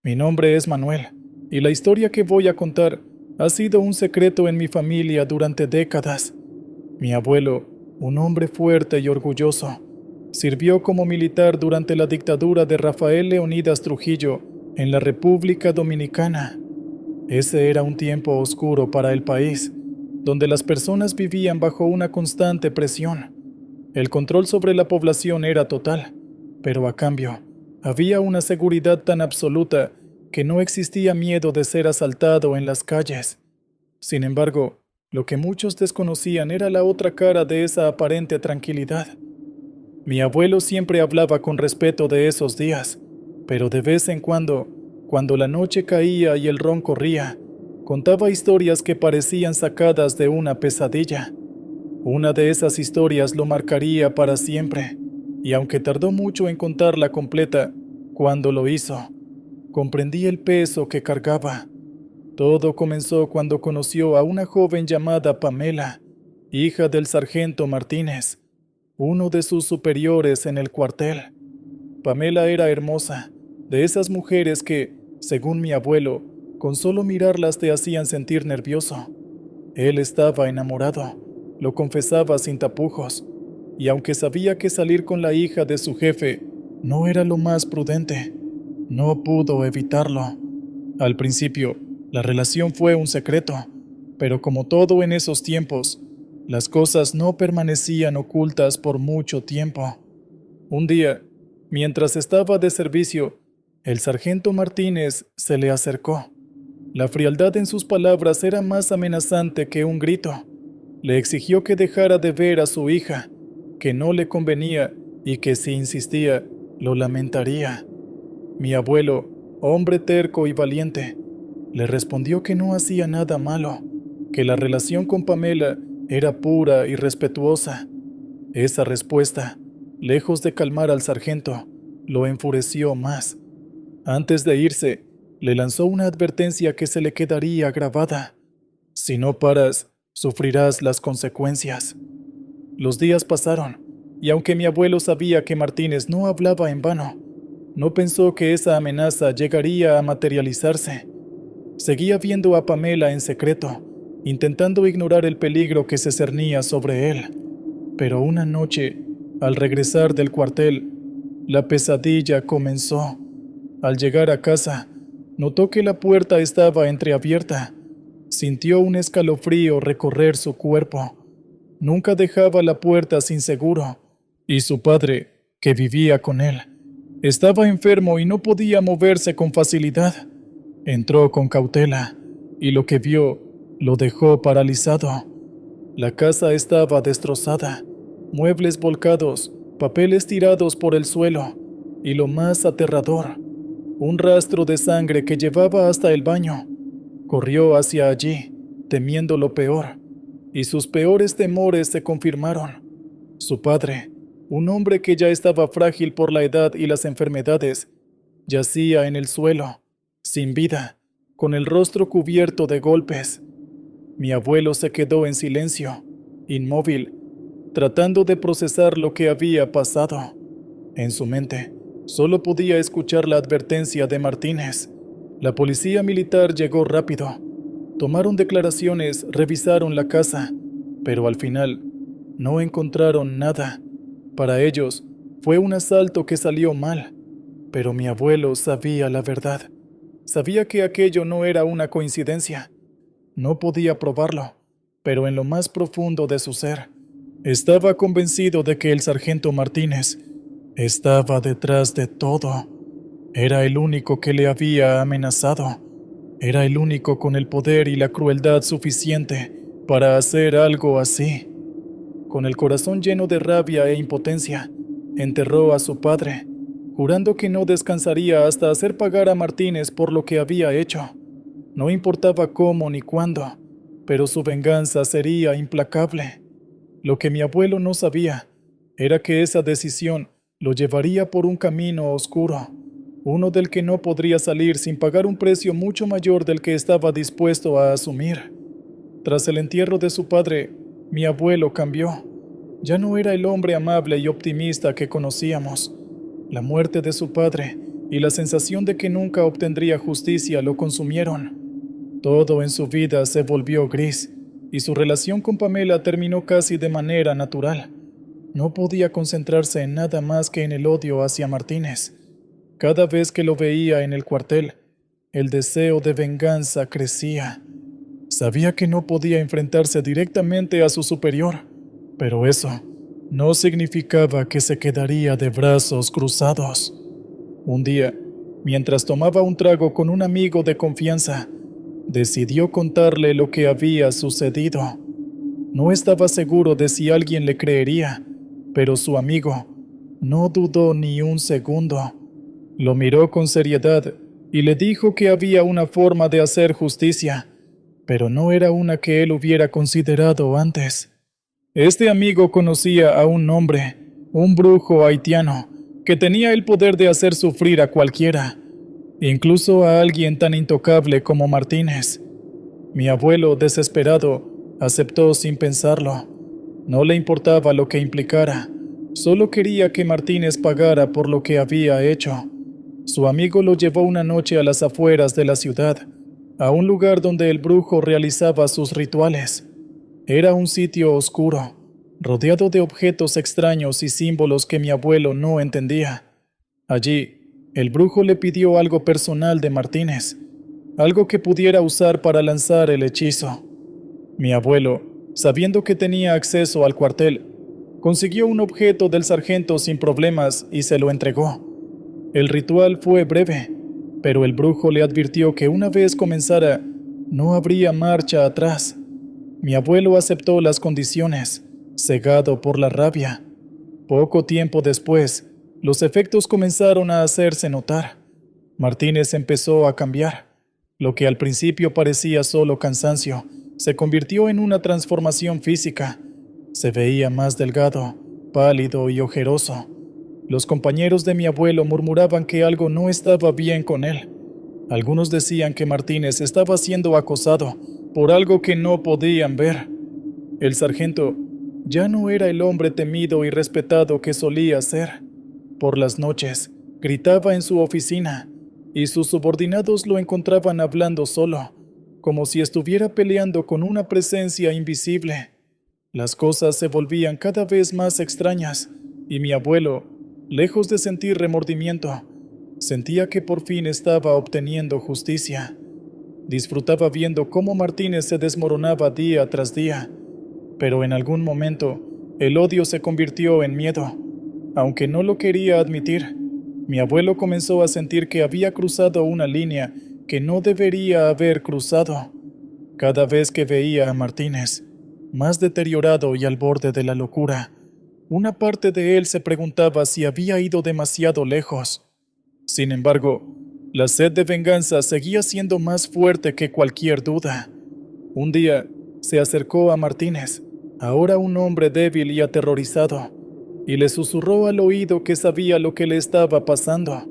Mi nombre es Manuel, y la historia que voy a contar ha sido un secreto en mi familia durante décadas. Mi abuelo, un hombre fuerte y orgulloso, sirvió como militar durante la dictadura de Rafael Leónidas Trujillo en la República Dominicana. Ese era un tiempo oscuro para el país, donde las personas vivían bajo una constante presión. El control sobre la población era total, pero a cambio, había una seguridad tan absoluta que no existía miedo de ser asaltado en las calles. Sin embargo, lo que muchos desconocían era la otra cara de esa aparente tranquilidad. Mi abuelo siempre hablaba con respeto de esos días, pero de vez en cuando la noche caía y el ron corría, contaba historias que parecían sacadas de una pesadilla. Una de esas historias lo marcaría para siempre, y aunque tardó mucho en contarla completa, cuando lo hizo, comprendí el peso que cargaba. Todo comenzó cuando conoció a una joven llamada Pamela, hija del sargento Martínez, uno de sus superiores en el cuartel. Pamela era hermosa, de esas mujeres que, según mi abuelo, con solo mirarlas te hacían sentir nervioso. Él estaba enamorado, lo confesaba sin tapujos, y aunque sabía que salir con la hija de su jefe no era lo más prudente, no pudo evitarlo. Al principio, la relación fue un secreto, pero como todo en esos tiempos, las cosas no permanecían ocultas por mucho tiempo. Un día, mientras estaba de servicio, el sargento Martínez se le acercó. La frialdad en sus palabras era más amenazante que un grito. Le exigió que dejara de ver a su hija, que no le convenía y que si insistía, lo lamentaría. Mi abuelo, hombre terco y valiente, le respondió que no hacía nada malo, que la relación con Pamela era pura y respetuosa. Esa respuesta, lejos de calmar al sargento, lo enfureció más. Antes de irse, le lanzó una advertencia que se le quedaría grabada. Si no paras, sufrirás las consecuencias. Los días pasaron, y aunque mi abuelo sabía que Martínez no hablaba en vano, no pensó que esa amenaza llegaría a materializarse. Seguía viendo a Pamela en secreto, intentando ignorar el peligro que se cernía sobre él. Pero una noche, al regresar del cuartel, la pesadilla comenzó. Al llegar a casa, notó que la puerta estaba entreabierta. Sintió un escalofrío recorrer su cuerpo. Nunca dejaba la puerta sin seguro, y su padre, que vivía con él, estaba enfermo y no podía moverse con facilidad. Entró con cautela, y lo que vio lo dejó paralizado. La casa estaba destrozada, muebles volcados, papeles tirados por el suelo, y lo más aterrador, un rastro de sangre que llevaba hasta el baño. Corrió hacia allí, temiendo lo peor, y sus peores temores se confirmaron. Su padre, un hombre que ya estaba frágil por la edad y las enfermedades, yacía en el suelo, sin vida, con el rostro cubierto de golpes. Mi abuelo se quedó en silencio, inmóvil, tratando de procesar lo que había pasado. En su mente, solo podía escuchar la advertencia de Martínez. La policía militar llegó rápido. Tomaron declaraciones, revisaron la casa, pero al final no encontraron nada. Para ellos, fue un asalto que salió mal, pero mi abuelo sabía la verdad. Sabía que aquello no era una coincidencia. No podía probarlo, pero en lo más profundo de su ser, estaba convencido de que el sargento Martínez estaba detrás de todo. Era el único que le había amenazado. Era el único con el poder y la crueldad suficiente para hacer algo así. Con el corazón lleno de rabia e impotencia, enterró a su padre, jurando que no descansaría hasta hacer pagar a Martínez por lo que había hecho. No importaba cómo ni cuándo, pero su venganza sería implacable. Lo que mi abuelo no sabía era que esa decisión lo llevaría por un camino oscuro, uno del que no podría salir sin pagar un precio mucho mayor del que estaba dispuesto a asumir. Tras el entierro de su padre, mi abuelo cambió. Ya no era el hombre amable y optimista que conocíamos. La muerte de su padre y la sensación de que nunca obtendría justicia lo consumieron. Todo en su vida se volvió gris, y su relación con Pamela terminó casi de manera natural. No podía concentrarse en nada más que en el odio hacia Martínez. Cada vez que lo veía en el cuartel, el deseo de venganza crecía. Sabía que no podía enfrentarse directamente a su superior, pero eso no significaba que se quedaría de brazos cruzados. Un día, mientras tomaba un trago con un amigo de confianza, decidió contarle lo que había sucedido. No estaba seguro de si alguien le creería, pero su amigo no dudó ni un segundo. Lo miró con seriedad y le dijo que había una forma de hacer justicia, pero no era una que él hubiera considerado antes. Este amigo conocía a un hombre, un brujo haitiano, que tenía el poder de hacer sufrir a cualquiera, incluso a alguien tan intocable como Martínez. Mi abuelo, desesperado, aceptó sin pensarlo. No le importaba lo que implicara, solo quería que Martínez pagara por lo que había hecho. Su amigo lo llevó una noche a las afueras de la ciudad, a un lugar donde el brujo realizaba sus rituales. Era un sitio oscuro, rodeado de objetos extraños y símbolos que mi abuelo no entendía. Allí, el brujo le pidió algo personal de Martínez, algo que pudiera usar para lanzar el hechizo. Mi abuelo, sabiendo que tenía acceso al cuartel, consiguió un objeto del sargento sin problemas y se lo entregó. El ritual fue breve, pero el brujo le advirtió que una vez comenzara, no habría marcha atrás. Mi abuelo aceptó las condiciones, cegado por la rabia. Poco tiempo después, los efectos comenzaron a hacerse notar. Martínez empezó a cambiar. Lo que al principio parecía solo cansancio, se convirtió en una transformación física. Se veía más delgado, pálido y ojeroso. Los compañeros de mi abuelo murmuraban que algo no estaba bien con él. Algunos decían que Martínez estaba siendo acosado por algo que no podían ver. El sargento ya no era el hombre temido y respetado que solía ser. Por las noches, gritaba en su oficina, y sus subordinados lo encontraban hablando solo, como si estuviera peleando con una presencia invisible. Las cosas se volvían cada vez más extrañas, y mi abuelo, lejos de sentir remordimiento, sentía que por fin estaba obteniendo justicia. Disfrutaba viendo cómo Martínez se desmoronaba día tras día, pero en algún momento el odio se convirtió en miedo. Aunque no lo quería admitir, mi abuelo comenzó a sentir que había cruzado una línea que no debería haber cruzado. Cada vez que veía a Martínez, más deteriorado y al borde de la locura, una parte de él se preguntaba si había ido demasiado lejos. Sin embargo, la sed de venganza seguía siendo más fuerte que cualquier duda. Un día, se acercó a Martínez, ahora un hombre débil y aterrorizado, y le susurró al oído que sabía lo que le estaba pasando.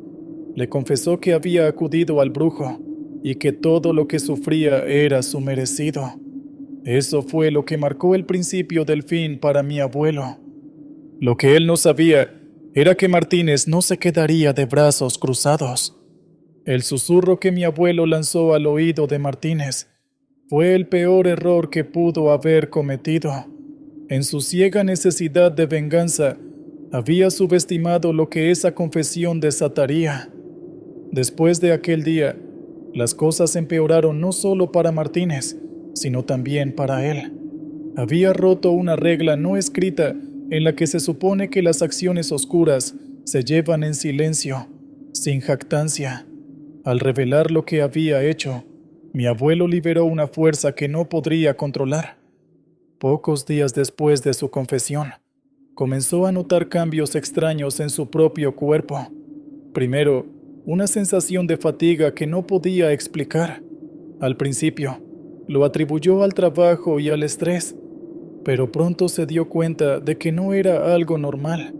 Le confesó que había acudido al brujo y que todo lo que sufría era su merecido. Eso fue lo que marcó el principio del fin para mi abuelo. Lo que él no sabía era que Martínez no se quedaría de brazos cruzados. El susurro que mi abuelo lanzó al oído de Martínez fue el peor error que pudo haber cometido. En su ciega necesidad de venganza, había subestimado lo que esa confesión desataría. Después de aquel día, las cosas empeoraron no solo para Martínez, sino también para él. Había roto una regla no escrita en la que se supone que las acciones oscuras se llevan en silencio, sin jactancia. Al revelar lo que había hecho, mi abuelo liberó una fuerza que no podría controlar. Pocos días después de su confesión, comenzó a notar cambios extraños en su propio cuerpo. Primero, una sensación de fatiga que no podía explicar. Al principio, lo atribuyó al trabajo y al estrés, pero pronto se dio cuenta de que no era algo normal.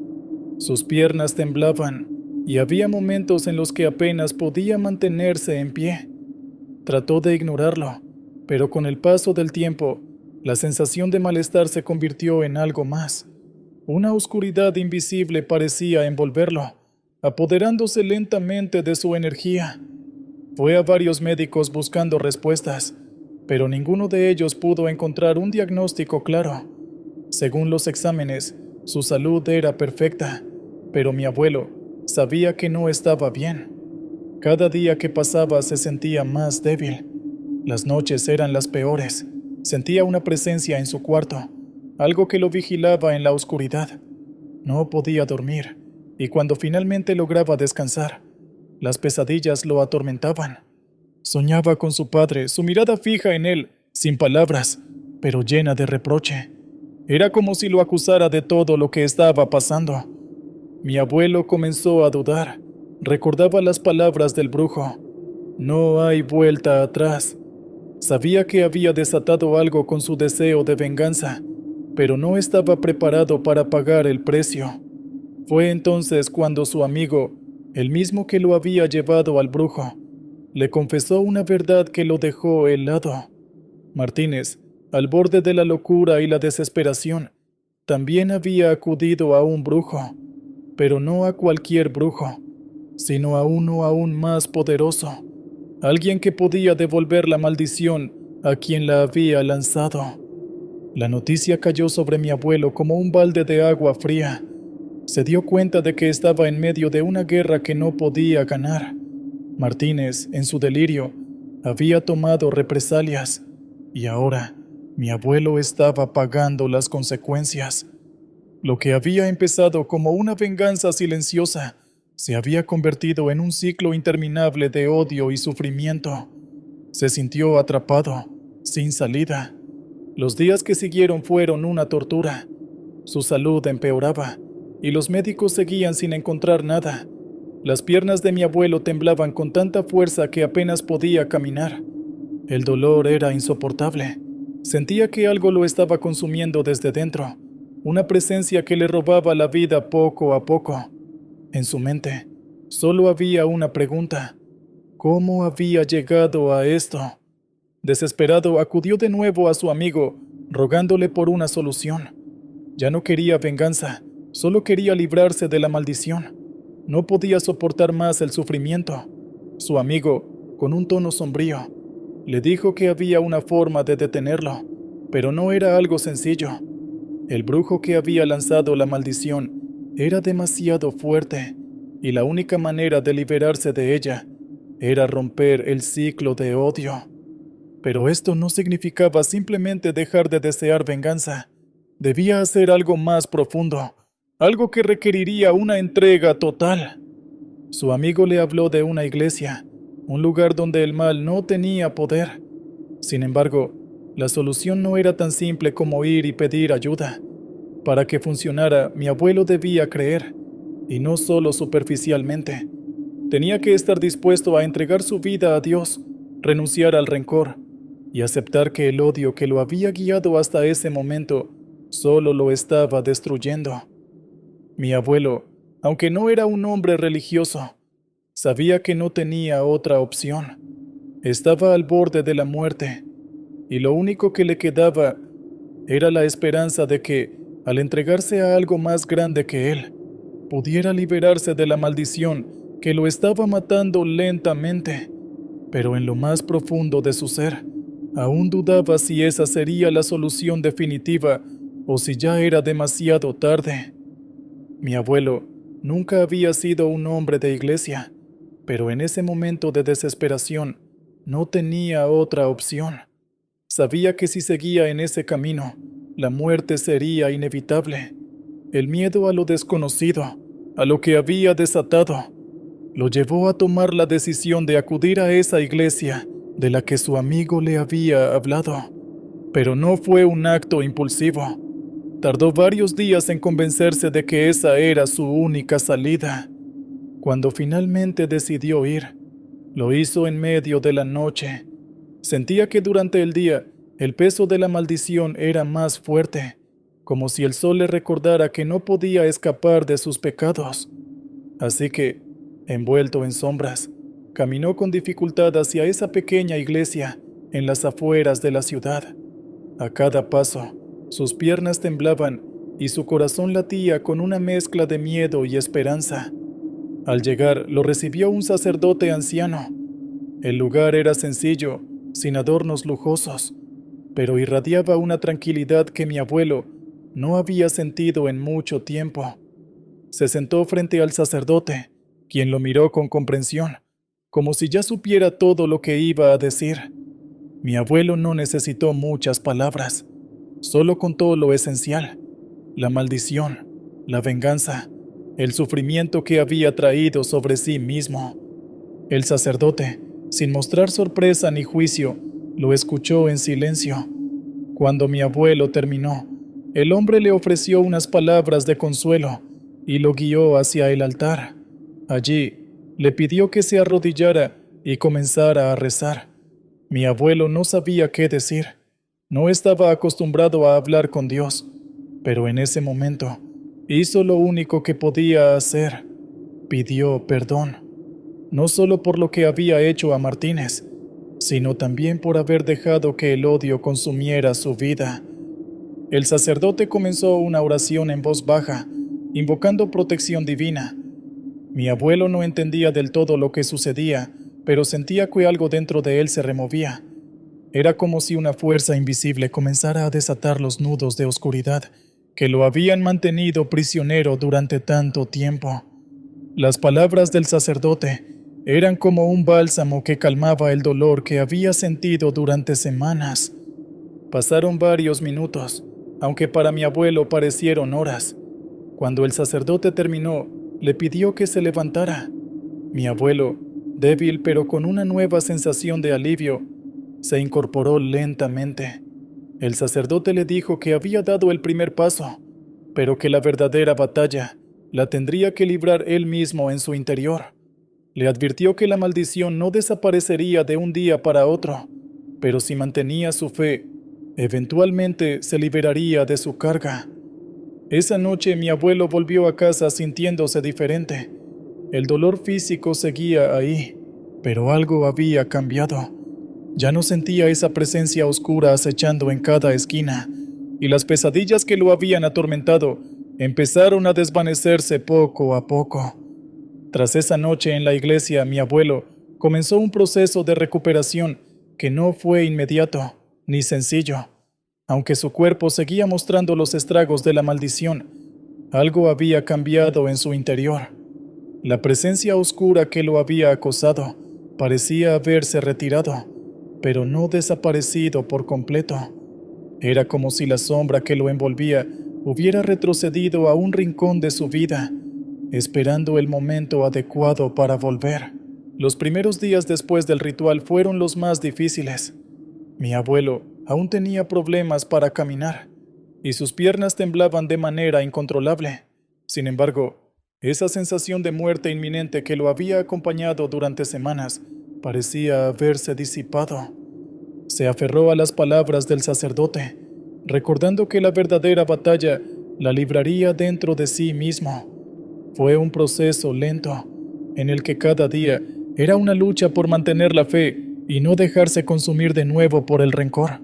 Sus piernas temblaban y había momentos en los que apenas podía mantenerse en pie. Trató de ignorarlo, pero con el paso del tiempo, la sensación de malestar se convirtió en algo más. Una oscuridad invisible parecía envolverlo, apoderándose lentamente de su energía. Fue a varios médicos buscando respuestas, pero ninguno de ellos pudo encontrar un diagnóstico claro. Según los exámenes, su salud era perfecta, pero mi abuelo sabía que no estaba bien. Cada día que pasaba se sentía más débil. Las noches eran las peores. Sentía una presencia en su cuarto, algo que lo vigilaba en la oscuridad. No podía dormir, y cuando finalmente lograba descansar, las pesadillas lo atormentaban. Soñaba con su padre, su mirada fija en él, sin palabras, pero llena de reproche. Era como si lo acusara de todo lo que estaba pasando. Mi abuelo comenzó a dudar. Recordaba las palabras del brujo. No hay vuelta atrás. Sabía que había desatado algo con su deseo de venganza, pero no estaba preparado para pagar el precio. Fue entonces cuando su amigo, el mismo que lo había llevado al brujo, le confesó una verdad que lo dejó helado. Martínez, al borde de la locura y la desesperación, también había acudido a un brujo, pero no a cualquier brujo, sino a uno aún más poderoso, alguien que podía devolver la maldición a quien la había lanzado. La noticia cayó sobre mi abuelo como un balde de agua fría. Se dio cuenta de que estaba en medio de una guerra que no podía ganar. Martínez, en su delirio, había tomado represalias, y ahora mi abuelo estaba pagando las consecuencias. Lo que había empezado como una venganza silenciosa se había convertido en un ciclo interminable de odio y sufrimiento. Se sintió atrapado, sin salida. Los días que siguieron fueron una tortura. Su salud empeoraba, y los médicos seguían sin encontrar nada. Las piernas de mi abuelo temblaban con tanta fuerza que apenas podía caminar. El dolor era insoportable. Sentía que algo lo estaba consumiendo desde dentro, una presencia que le robaba la vida poco a poco. En su mente, solo había una pregunta: ¿cómo había llegado a esto? Desesperado, acudió de nuevo a su amigo, rogándole por una solución. Ya no quería venganza, solo quería librarse de la maldición. No podía soportar más el sufrimiento. Su amigo, con un tono sombrío, le dijo que había una forma de detenerlo, pero no era algo sencillo. El brujo que había lanzado la maldición era demasiado fuerte, y la única manera de liberarse de ella era romper el ciclo de odio. Pero esto no significaba simplemente dejar de desear venganza. Debía hacer algo más profundo, algo que requeriría una entrega total. Su amigo le habló de una iglesia, un lugar donde el mal no tenía poder. Sin embargo, la solución no era tan simple como ir y pedir ayuda. Para que funcionara, mi abuelo debía creer, y no solo superficialmente. Tenía que estar dispuesto a entregar su vida a Dios, renunciar al rencor, y aceptar que el odio que lo había guiado hasta ese momento solo lo estaba destruyendo. Mi abuelo, aunque no era un hombre religioso, sabía que no tenía otra opción. Estaba al borde de la muerte, y lo único que le quedaba era la esperanza de que, al entregarse a algo más grande que él, pudiera liberarse de la maldición que lo estaba matando lentamente. Pero en lo más profundo de su ser, aún dudaba si esa sería la solución definitiva o si ya era demasiado tarde. Mi abuelo nunca había sido un hombre de iglesia, pero en ese momento de desesperación no tenía otra opción. Sabía que si seguía en ese camino, la muerte sería inevitable. El miedo a lo desconocido, a lo que había desatado, lo llevó a tomar la decisión de acudir a esa iglesia de la que su amigo le había hablado. Pero no fue un acto impulsivo. Tardó varios días en convencerse de que esa era su única salida. Cuando finalmente decidió ir, lo hizo en medio de la noche. Sentía que durante el día el peso de la maldición era más fuerte, como si el sol le recordara que no podía escapar de sus pecados. Así que, envuelto en sombras, caminó con dificultad hacia esa pequeña iglesia en las afueras de la ciudad. A cada paso, sus piernas temblaban y su corazón latía con una mezcla de miedo y esperanza. Al llegar, lo recibió un sacerdote anciano. El lugar era sencillo, sin adornos lujosos, pero irradiaba una tranquilidad que mi abuelo no había sentido en mucho tiempo. Se sentó frente al sacerdote, quien lo miró con comprensión, como si ya supiera todo lo que iba a decir. Mi abuelo no necesitó muchas palabras, solo contó lo esencial: la maldición, la venganza, el sufrimiento que había traído sobre sí mismo. El sacerdote, sin mostrar sorpresa ni juicio, lo escuchó en silencio. Cuando mi abuelo terminó, el hombre le ofreció unas palabras de consuelo y lo guió hacia el altar. Allí, le pidió que se arrodillara y comenzara a rezar. Mi abuelo no sabía qué decir. No estaba acostumbrado a hablar con Dios, pero en ese momento hizo lo único que podía hacer: pidió perdón, no solo por lo que había hecho a Martínez, sino también por haber dejado que el odio consumiera su vida. El sacerdote comenzó una oración en voz baja, invocando protección divina. Mi abuelo no entendía del todo lo que sucedía, pero sentía que algo dentro de él se removía. Era como si una fuerza invisible comenzara a desatar los nudos de oscuridad que lo habían mantenido prisionero durante tanto tiempo. Las palabras del sacerdote eran como un bálsamo que calmaba el dolor que había sentido durante semanas. Pasaron varios minutos, aunque para mi abuelo parecieron horas. Cuando el sacerdote terminó, le pidió que se levantara. Mi abuelo, débil pero con una nueva sensación de alivio, se incorporó lentamente. El sacerdote le dijo que había dado el primer paso, pero que la verdadera batalla la tendría que librar él mismo en su interior. Le advirtió que la maldición no desaparecería de un día para otro, pero si mantenía su fe, eventualmente se liberaría de su carga. Esa noche mi abuelo volvió a casa sintiéndose diferente. El dolor físico seguía ahí, pero algo había cambiado. Ya no sentía esa presencia oscura acechando en cada esquina, y las pesadillas que lo habían atormentado empezaron a desvanecerse poco a poco. Tras esa noche en la iglesia, mi abuelo comenzó un proceso de recuperación que no fue inmediato ni sencillo. Aunque su cuerpo seguía mostrando los estragos de la maldición, algo había cambiado en su interior. La presencia oscura que lo había acosado parecía haberse retirado, pero no desaparecido por completo. Era como si la sombra que lo envolvía hubiera retrocedido a un rincón de su vida, esperando el momento adecuado para volver. Los primeros días después del ritual fueron los más difíciles. Mi abuelo aún tenía problemas para caminar, y sus piernas temblaban de manera incontrolable. Sin embargo, esa sensación de muerte inminente que lo había acompañado durante semanas parecía haberse disipado. Se aferró a las palabras del sacerdote, recordando que la verdadera batalla la libraría dentro de sí mismo. Fue un proceso lento, en el que cada día era una lucha por mantener la fe y no dejarse consumir de nuevo por el rencor.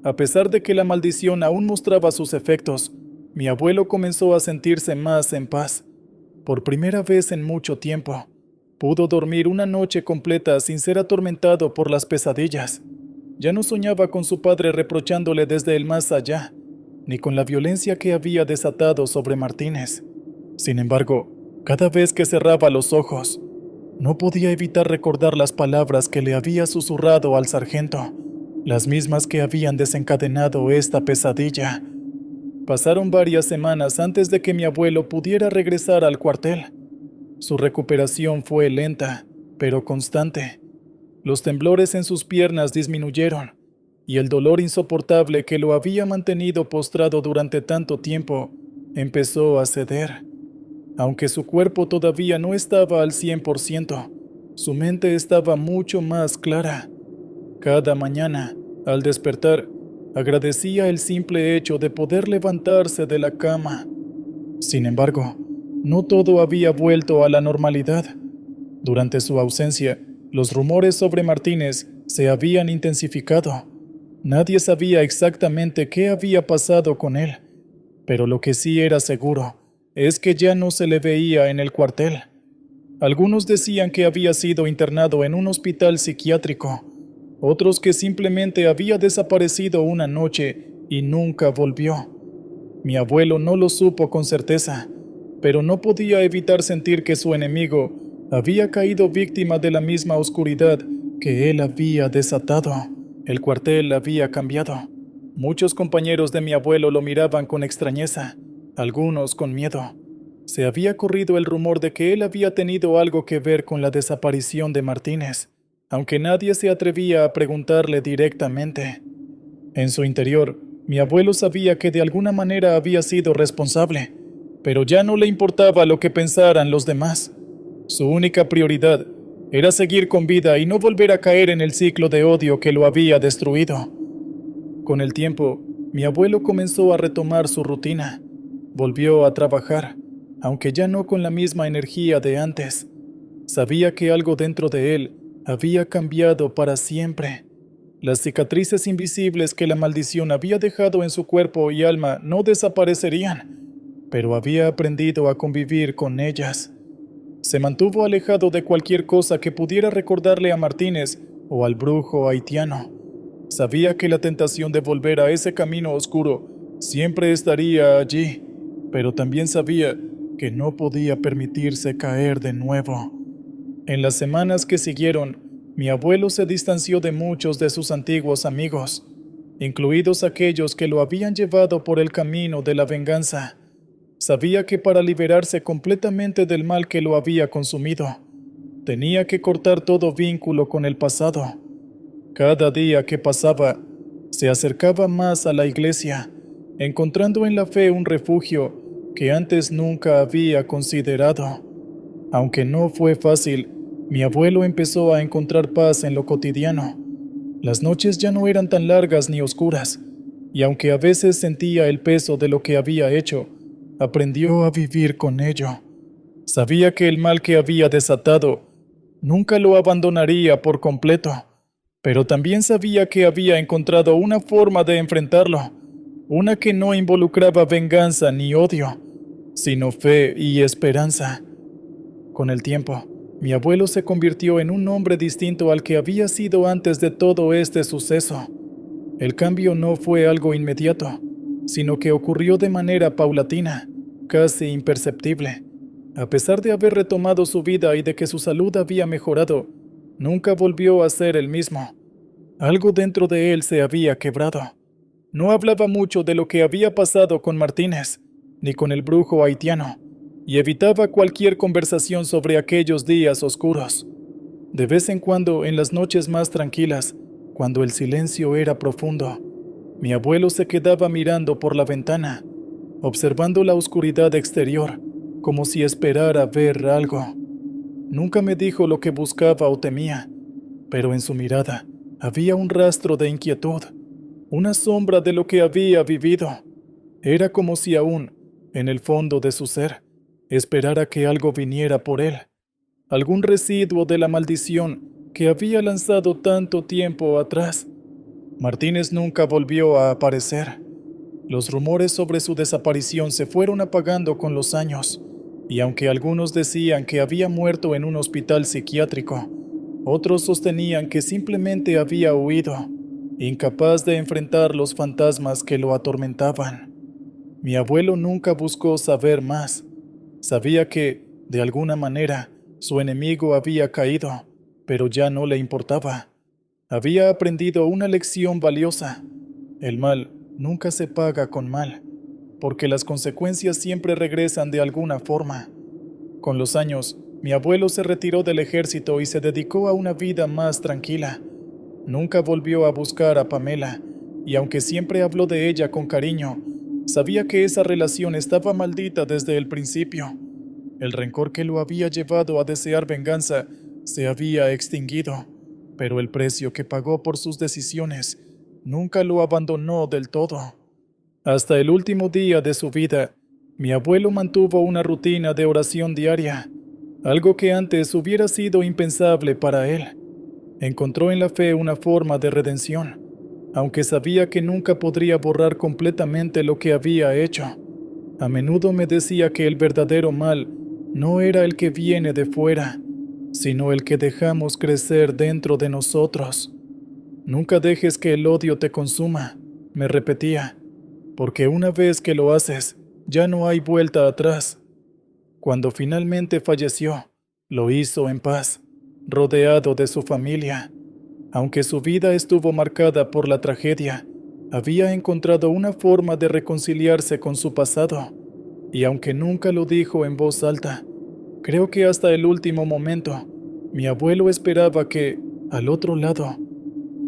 A pesar de que la maldición aún mostraba sus efectos, mi abuelo comenzó a sentirse más en paz. Por primera vez en mucho tiempo, pudo dormir una noche completa sin ser atormentado por las pesadillas. Ya no soñaba con su padre reprochándole desde el más allá, ni con la violencia que había desatado sobre Martínez. Sin embargo, cada vez que cerraba los ojos, no podía evitar recordar las palabras que le había susurrado al sargento, las mismas que habían desencadenado esta pesadilla. Pasaron varias semanas antes de que mi abuelo pudiera regresar al cuartel. Su recuperación fue lenta, pero constante. Los temblores en sus piernas disminuyeron, y el dolor insoportable que lo había mantenido postrado durante tanto tiempo empezó a ceder. Aunque su cuerpo todavía no estaba al 100%, su mente estaba mucho más clara. Cada mañana, al despertar, agradecía el simple hecho de poder levantarse de la cama. Sin embargo, no todo había vuelto a la normalidad. Durante su ausencia, los rumores sobre Martínez se habían intensificado. Nadie sabía exactamente qué había pasado con él, pero lo que sí era seguro es que ya no se le veía en el cuartel. Algunos decían que había sido internado en un hospital psiquiátrico, otros que simplemente había desaparecido una noche y nunca volvió. Mi abuelo no lo supo con certeza, pero no podía evitar sentir que su enemigo había caído víctima de la misma oscuridad que él había desatado. El cuartel había cambiado. Muchos compañeros de mi abuelo lo miraban con extrañeza, algunos con miedo. Se había corrido el rumor de que él había tenido algo que ver con la desaparición de Martínez, aunque nadie se atrevía a preguntarle directamente. En su interior, mi abuelo sabía que de alguna manera había sido responsable, pero ya no le importaba lo que pensaran los demás. Su única prioridad era seguir con vida y no volver a caer en el ciclo de odio que lo había destruido. Con el tiempo, mi abuelo comenzó a retomar su rutina. Volvió a trabajar, aunque ya no con la misma energía de antes. Sabía que algo dentro de él había cambiado para siempre. Las cicatrices invisibles que la maldición había dejado en su cuerpo y alma no desaparecerían, pero había aprendido a convivir con ellas. Se mantuvo alejado de cualquier cosa que pudiera recordarle a Martínez o al brujo haitiano. Sabía que la tentación de volver a ese camino oscuro siempre estaría allí, pero también sabía que no podía permitirse caer de nuevo. En las semanas que siguieron, mi abuelo se distanció de muchos de sus antiguos amigos, incluidos aquellos que lo habían llevado por el camino de la venganza. Sabía que para liberarse completamente del mal que lo había consumido, tenía que cortar todo vínculo con el pasado. Cada día que pasaba, se acercaba más a la iglesia, encontrando en la fe un refugio que antes nunca había considerado. Aunque no fue fácil, mi abuelo empezó a encontrar paz en lo cotidiano. Las noches ya no eran tan largas ni oscuras, y aunque a veces sentía el peso de lo que había hecho, aprendió a vivir con ello. Sabía que el mal que había desatado nunca lo abandonaría por completo, pero también sabía que había encontrado una forma de enfrentarlo, una que no involucraba venganza ni odio, sino fe y esperanza. Con el tiempo, mi abuelo se convirtió en un hombre distinto al que había sido antes de todo este suceso. El cambio no fue algo inmediato, sino que ocurrió de manera paulatina, casi imperceptible. A pesar de haber retomado su vida y de que su salud había mejorado, nunca volvió a ser el mismo. Algo dentro de él se había quebrado. No hablaba mucho de lo que había pasado con Martínez, ni con el brujo haitiano, y evitaba cualquier conversación sobre aquellos días oscuros. De vez en cuando, en las noches más tranquilas, cuando el silencio era profundo, mi abuelo se quedaba mirando por la ventana, observando la oscuridad exterior, como si esperara ver algo. Nunca me dijo lo que buscaba o temía, pero en su mirada había un rastro de inquietud, una sombra de lo que había vivido. Era como si aún, en el fondo de su ser, esperara que algo viniera por él, algún residuo de la maldición que había lanzado tanto tiempo atrás. Martínez nunca volvió a aparecer. Los rumores sobre su desaparición se fueron apagando con los años, y aunque algunos decían que había muerto en un hospital psiquiátrico, otros sostenían que simplemente había huido, incapaz de enfrentar los fantasmas que lo atormentaban. Mi abuelo nunca buscó saber más. Sabía que, de alguna manera, su enemigo había caído, pero ya no le importaba. Había aprendido una lección valiosa. El mal nunca se paga con mal, porque las consecuencias siempre regresan de alguna forma. Con los años, mi abuelo se retiró del ejército y se dedicó a una vida más tranquila. Nunca volvió a buscar a Pamela, y aunque siempre habló de ella con cariño, sabía que esa relación estaba maldita desde el principio. El rencor que lo había llevado a desear venganza se había extinguido, pero el precio que pagó por sus decisiones nunca lo abandonó del todo. Hasta el último día de su vida, mi abuelo mantuvo una rutina de oración diaria, algo que antes hubiera sido impensable para él. Encontró en la fe una forma de redención, aunque sabía que nunca podría borrar completamente lo que había hecho. A menudo me decía que el verdadero mal no era el que viene de fuera, sino el que dejamos crecer dentro de nosotros. Nunca dejes que el odio te consuma, me repetía, porque una vez que lo haces, ya no hay vuelta atrás. Cuando finalmente falleció, lo hizo en paz, rodeado de su familia. Aunque su vida estuvo marcada por la tragedia, había encontrado una forma de reconciliarse con su pasado, y aunque nunca lo dijo en voz alta, creo que hasta el último momento, mi abuelo esperaba que, al otro lado,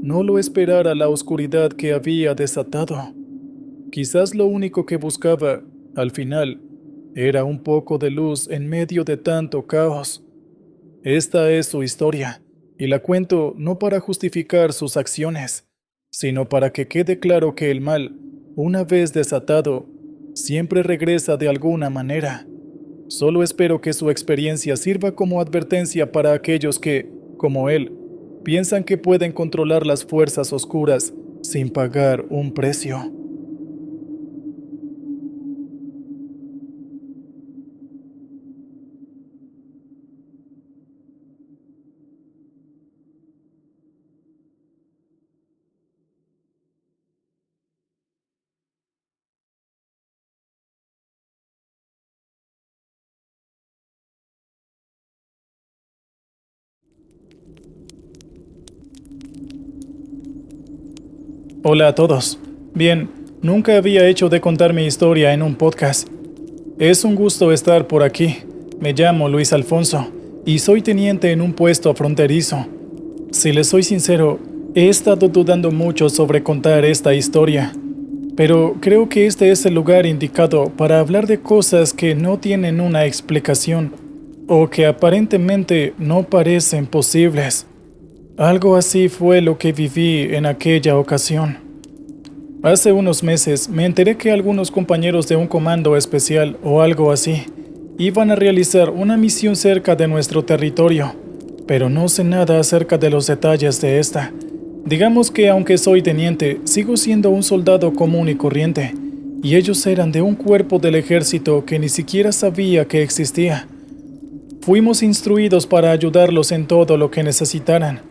no lo esperara la oscuridad que había desatado. Quizás lo único que buscaba, al final, era un poco de luz en medio de tanto caos. Esta es su historia, y la cuento no para justificar sus acciones, sino para que quede claro que el mal, una vez desatado, siempre regresa de alguna manera. Solo espero que su experiencia sirva como advertencia para aquellos que, como él, piensan que pueden controlar las fuerzas oscuras sin pagar un precio. Hola a todos. Bien, nunca había hecho de contar mi historia en un podcast. Es un gusto estar por aquí. Me llamo Luis Alfonso y soy teniente en un puesto fronterizo. Si les soy sincero, he estado dudando mucho sobre contar esta historia, pero creo que este es el lugar indicado para hablar de cosas que no tienen una explicación o que aparentemente no parecen posibles. Algo así fue lo que viví en aquella ocasión. Hace unos meses me enteré que algunos compañeros de un comando especial o algo así iban a realizar una misión cerca de nuestro territorio, pero no sé nada acerca de los detalles de esta. Digamos que aunque soy teniente, sigo siendo un soldado común y corriente, y ellos eran de un cuerpo del ejército que ni siquiera sabía que existía. Fuimos instruidos para ayudarlos en todo lo que necesitaran,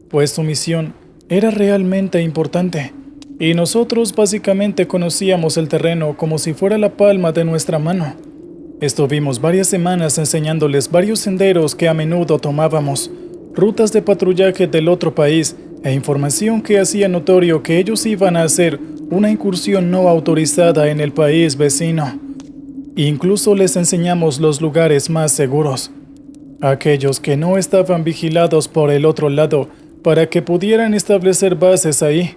pues su misión era realmente importante, y nosotros básicamente conocíamos el terreno como si fuera la palma de nuestra mano. Estuvimos varias semanas enseñándoles varios senderos que a menudo tomábamos, rutas de patrullaje del otro país e información que hacía notorio que ellos iban a hacer una incursión no autorizada en el país vecino. Incluso les enseñamos los lugares más seguros, aquellos que no estaban vigilados por el otro lado, para que pudieran establecer bases ahí.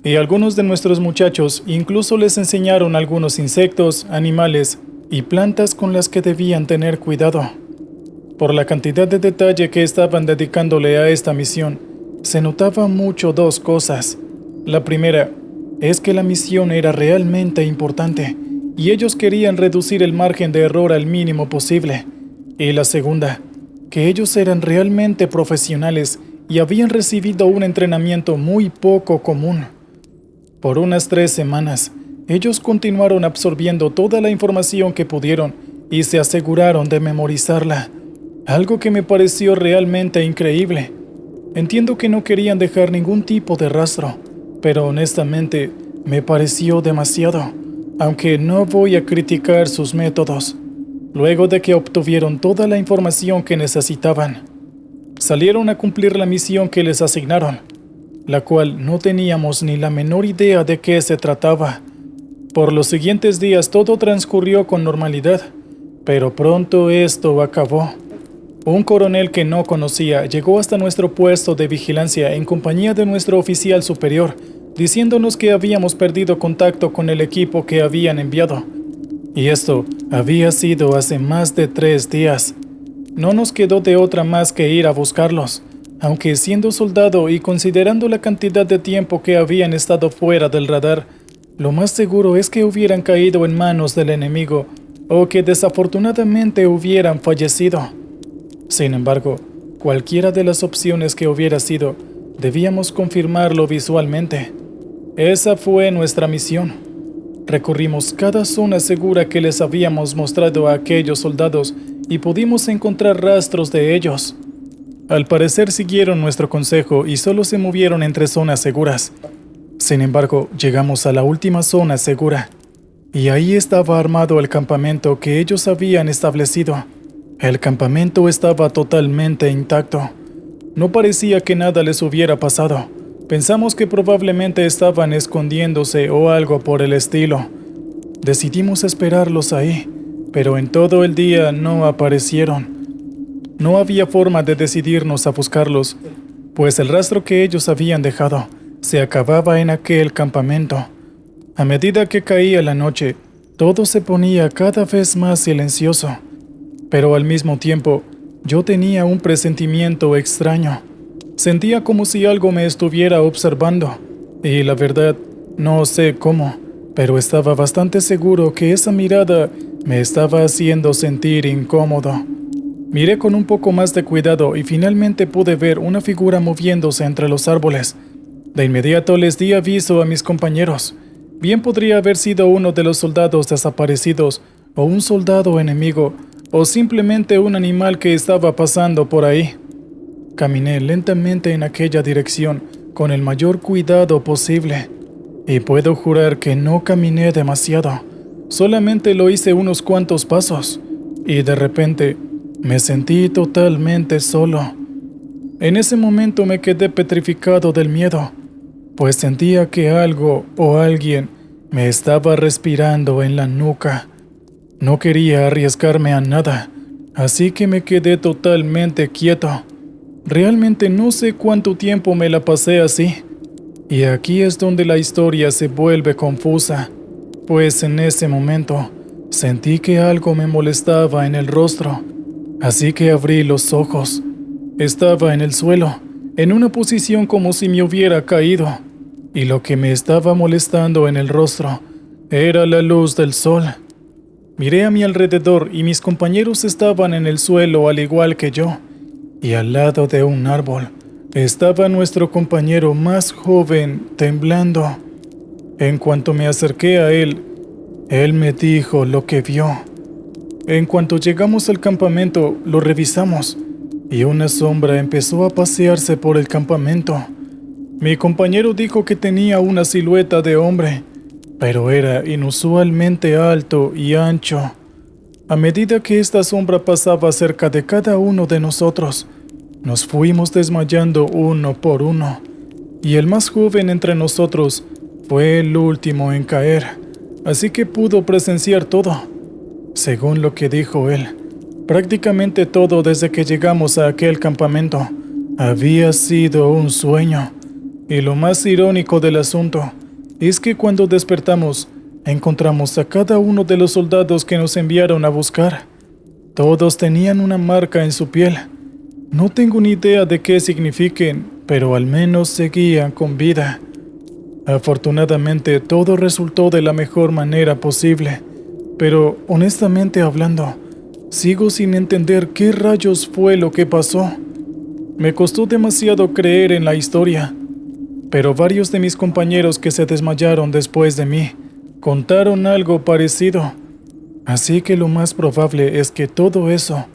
Y algunos de nuestros muchachos incluso les enseñaron algunos insectos, animales y plantas con las que debían tener cuidado. Por la cantidad de detalle que estaban dedicándole a esta misión, se notaba mucho dos cosas. La primera es que la misión era realmente importante y ellos querían reducir el margen de error al mínimo posible. Y la segunda, que ellos eran realmente profesionales y habían recibido un entrenamiento muy poco común. Por unas 3 semanas, ellos continuaron absorbiendo toda la información que pudieron y se aseguraron de memorizarla, algo que me pareció realmente increíble. Entiendo que no querían dejar ningún tipo de rastro, pero honestamente me pareció demasiado, aunque no voy a criticar sus métodos. Luego de que obtuvieron toda la información que necesitaban, salieron a cumplir la misión que les asignaron, la cual no teníamos ni la menor idea de qué se trataba. Por los siguientes días todo transcurrió con normalidad, pero pronto esto acabó. Un coronel que no conocía llegó hasta nuestro puesto de vigilancia en compañía de nuestro oficial superior, diciéndonos que habíamos perdido contacto con el equipo que habían enviado. Y esto había sido hace más de 3 días. No nos quedó de otra más que ir a buscarlos, aunque siendo soldado y considerando la cantidad de tiempo que habían estado fuera del radar, lo más seguro es que hubieran caído en manos del enemigo o que desafortunadamente hubieran fallecido. Sin embargo, cualquiera de las opciones que hubiera sido, debíamos confirmarlo visualmente. Esa fue nuestra misión. Recorrimos cada zona segura que les habíamos mostrado a aquellos soldados y pudimos encontrar rastros de ellos. Al parecer siguieron nuestro consejo y solo se movieron entre zonas seguras. Sin embargo, llegamos a la última zona segura, y ahí estaba armado el campamento que ellos habían establecido. El campamento estaba totalmente intacto. No parecía que nada les hubiera pasado. Pensamos que probablemente estaban escondiéndose o algo por el estilo. Decidimos esperarlos ahí, pero en todo el día no aparecieron. No había forma de decidirnos a buscarlos, pues el rastro que ellos habían dejado se acababa en aquel campamento. A medida que caía la noche, todo se ponía cada vez más silencioso, pero al mismo tiempo yo tenía un presentimiento extraño. Sentía como si algo me estuviera observando, y la verdad, no sé cómo, pero estaba bastante seguro que esa mirada me estaba haciendo sentir incómodo. Miré con un poco más de cuidado y finalmente pude ver una figura moviéndose entre los árboles. De inmediato les di aviso a mis compañeros. Bien podría haber sido uno de los soldados desaparecidos, o un soldado enemigo, o simplemente un animal que estaba pasando por ahí. Caminé lentamente en aquella dirección con el mayor cuidado posible, y puedo jurar que no caminé demasiado. Solamente lo hice unos cuantos pasos, y de repente me sentí totalmente solo. En ese momento me quedé petrificado del miedo, pues sentía que algo o alguien me estaba respirando en la nuca. No quería arriesgarme a nada, así que me quedé totalmente quieto. Realmente no sé cuánto tiempo me la pasé así, y aquí es donde la historia se vuelve confusa, pues en ese momento sentí que algo me molestaba en el rostro, así que abrí los ojos. Estaba en el suelo, en una posición como si me hubiera caído, y lo que me estaba molestando en el rostro era la luz del sol. Miré a mi alrededor y mis compañeros estaban en el suelo al igual que yo, y al lado de un árbol estaba nuestro compañero más joven temblando. En cuanto me acerqué a él me dijo lo que vio. En cuanto llegamos al campamento, lo revisamos, y una sombra empezó a pasearse por el campamento. Mi compañero dijo que tenía una silueta de hombre, pero era inusualmente alto y ancho. A medida que esta sombra pasaba cerca de cada uno de nosotros, nos fuimos desmayando uno por uno, y el más joven entre nosotros fue el último en caer, así que pudo presenciar todo. Según lo que dijo él, prácticamente todo desde que llegamos a aquel campamento había sido un sueño, y lo más irónico del asunto es que cuando despertamos, encontramos a cada uno de los soldados que nos enviaron a buscar. Todos tenían una marca en su piel. No tengo ni idea de qué signifiquen, pero al menos seguían con vida. Afortunadamente, todo resultó de la mejor manera posible, pero honestamente hablando, sigo sin entender qué rayos fue lo que pasó. Me costó demasiado creer en la historia, pero varios de mis compañeros que se desmayaron después de mí contaron algo parecido, así que lo más probable es que todo eso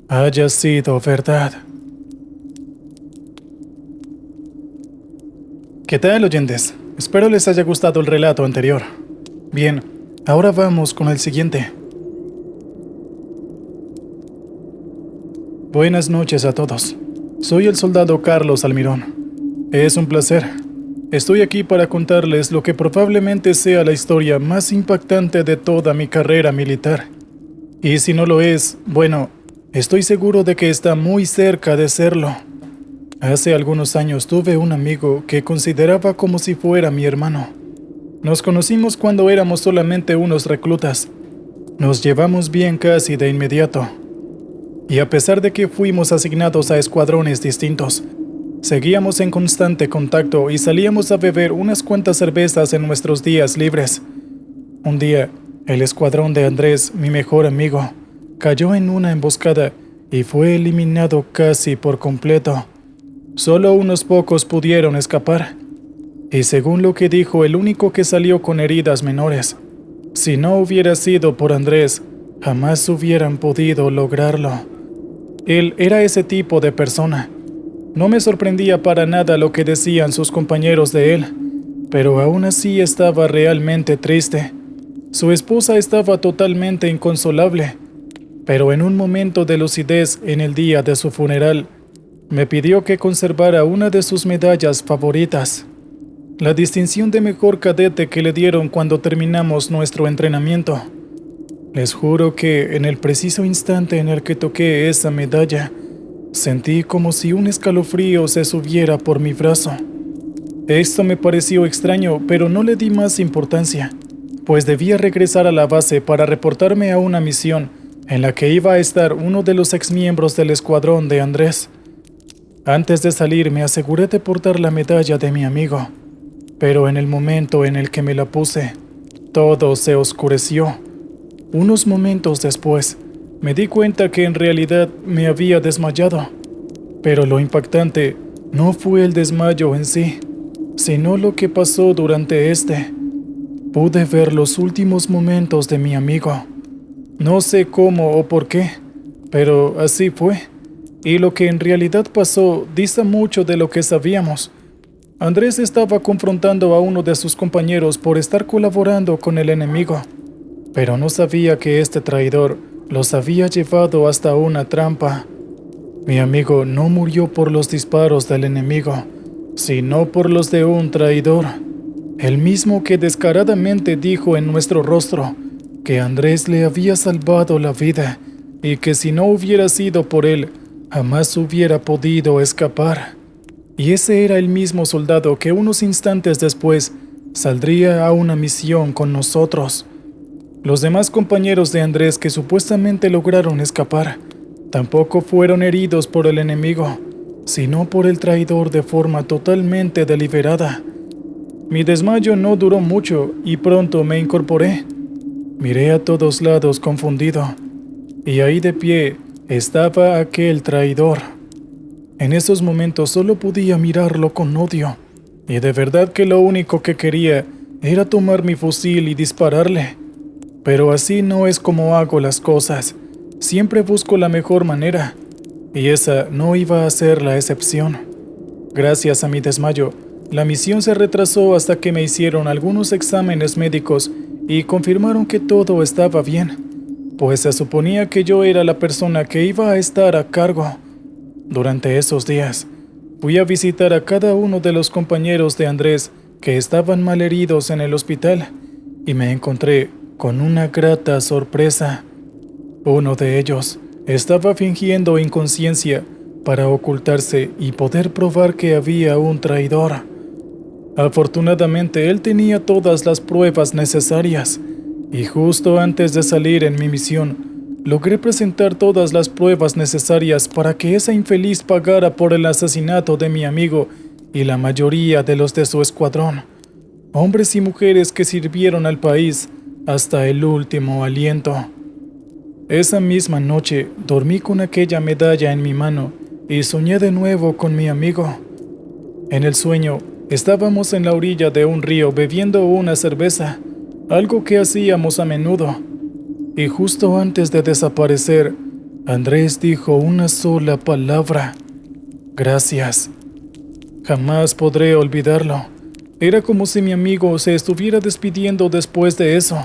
haya sido verdad. ¿Qué tal, oyentes? Espero les haya gustado el relato anterior. Bien, ahora vamos con el siguiente. Buenas noches a todos. Soy el soldado Carlos Almirón. Es un placer. Estoy aquí para contarles lo que probablemente sea la historia más impactante de toda mi carrera militar. Y si no lo es, bueno, estoy seguro de que está muy cerca de serlo. Hace algunos años tuve un amigo que consideraba como si fuera mi hermano. Nos conocimos cuando éramos solamente unos reclutas. Nos llevamos bien casi de inmediato. Y a pesar de que fuimos asignados a escuadrones distintos, seguíamos en constante contacto y salíamos a beber unas cuantas cervezas en nuestros días libres. Un día, el escuadrón de Andrés, mi mejor amigo, cayó en una emboscada y fue eliminado casi por completo. Solo unos pocos pudieron escapar, y según lo que dijo, el único que salió con heridas menores. Si no hubiera sido por Andrés, jamás hubieran podido lograrlo. Él era ese tipo de persona. No me sorprendía para nada lo que decían sus compañeros de él, pero aún así estaba realmente triste. Su esposa estaba totalmente inconsolable, pero en un momento de lucidez en el día de su funeral, me pidió que conservara una de sus medallas favoritas, la distinción de mejor cadete que le dieron cuando terminamos nuestro entrenamiento. Les juro que en el preciso instante en el que toqué esa medalla, sentí como si un escalofrío se subiera por mi brazo. Esto me pareció extraño, pero no le di más importancia, pues debía regresar a la base para reportarme a una misión en la que iba a estar uno de los exmiembros del escuadrón de Andrés. Antes de salir me aseguré de portar la medalla de mi amigo, pero en el momento en el que me la puse, todo se oscureció. Unos momentos después, me di cuenta que en realidad me había desmayado, pero lo impactante no fue el desmayo en sí, sino lo que pasó durante este. Pude ver los últimos momentos de mi amigo. No sé cómo o por qué, pero así fue. Y lo que en realidad pasó dista mucho de lo que sabíamos. Andrés estaba confrontando a uno de sus compañeros por estar colaborando con el enemigo, pero no sabía que este traidor los había llevado hasta una trampa. Mi amigo no murió por los disparos del enemigo, sino por los de un traidor, el mismo que descaradamente dijo en nuestro rostro que Andrés le había salvado la vida y que si no hubiera sido por él, jamás hubiera podido escapar. Y ese era el mismo soldado que unos instantes después saldría a una misión con nosotros. Los demás compañeros de Andrés que supuestamente lograron escapar tampoco fueron heridos por el enemigo, sino por el traidor de forma totalmente deliberada. Mi desmayo no duró mucho y pronto me incorporé. Miré a todos lados confundido, y ahí de pie estaba aquel traidor. En esos momentos solo podía mirarlo con odio, y de verdad que lo único que quería era tomar mi fusil y dispararle. Pero así no es como hago las cosas. Siempre busco la mejor manera, y esa no iba a ser la excepción. Gracias a mi desmayo, la misión se retrasó hasta que me hicieron algunos exámenes médicos y confirmaron que todo estaba bien, pues se suponía que yo era la persona que iba a estar a cargo. Durante esos días, fui a visitar a cada uno de los compañeros de Andrés que estaban malheridos en el hospital y me encontré con una grata sorpresa. Uno de ellos estaba fingiendo inconsciencia para ocultarse y poder probar que había un traidor. Afortunadamente, él tenía todas las pruebas necesarias, y justo antes de salir en mi misión, logré presentar todas las pruebas necesarias para que esa infeliz pagara por el asesinato de mi amigo y la mayoría de los de su escuadrón, hombres y mujeres que sirvieron al país hasta el último aliento. Esa misma noche dormí con aquella medalla en mi mano y soñé de nuevo con mi amigo. En el sueño, estábamos en la orilla de un río bebiendo una cerveza, algo que hacíamos a menudo. Y justo antes de desaparecer, Andrés dijo una sola palabra: gracias. Jamás podré olvidarlo. Era como si mi amigo se estuviera despidiendo después de eso.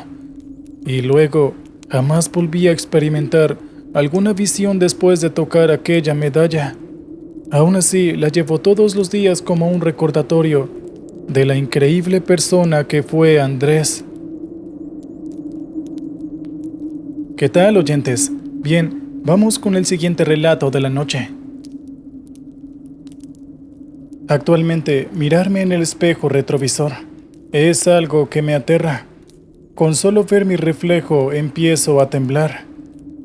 Y luego, jamás volví a experimentar alguna visión después de tocar aquella medalla. Aún así, la llevo todos los días como un recordatorio de la increíble persona que fue Andrés. ¿Qué tal, oyentes? Bien, vamos con el siguiente relato de la noche. Actualmente, mirarme en el espejo retrovisor es algo que me aterra. Con solo ver mi reflejo empiezo a temblar.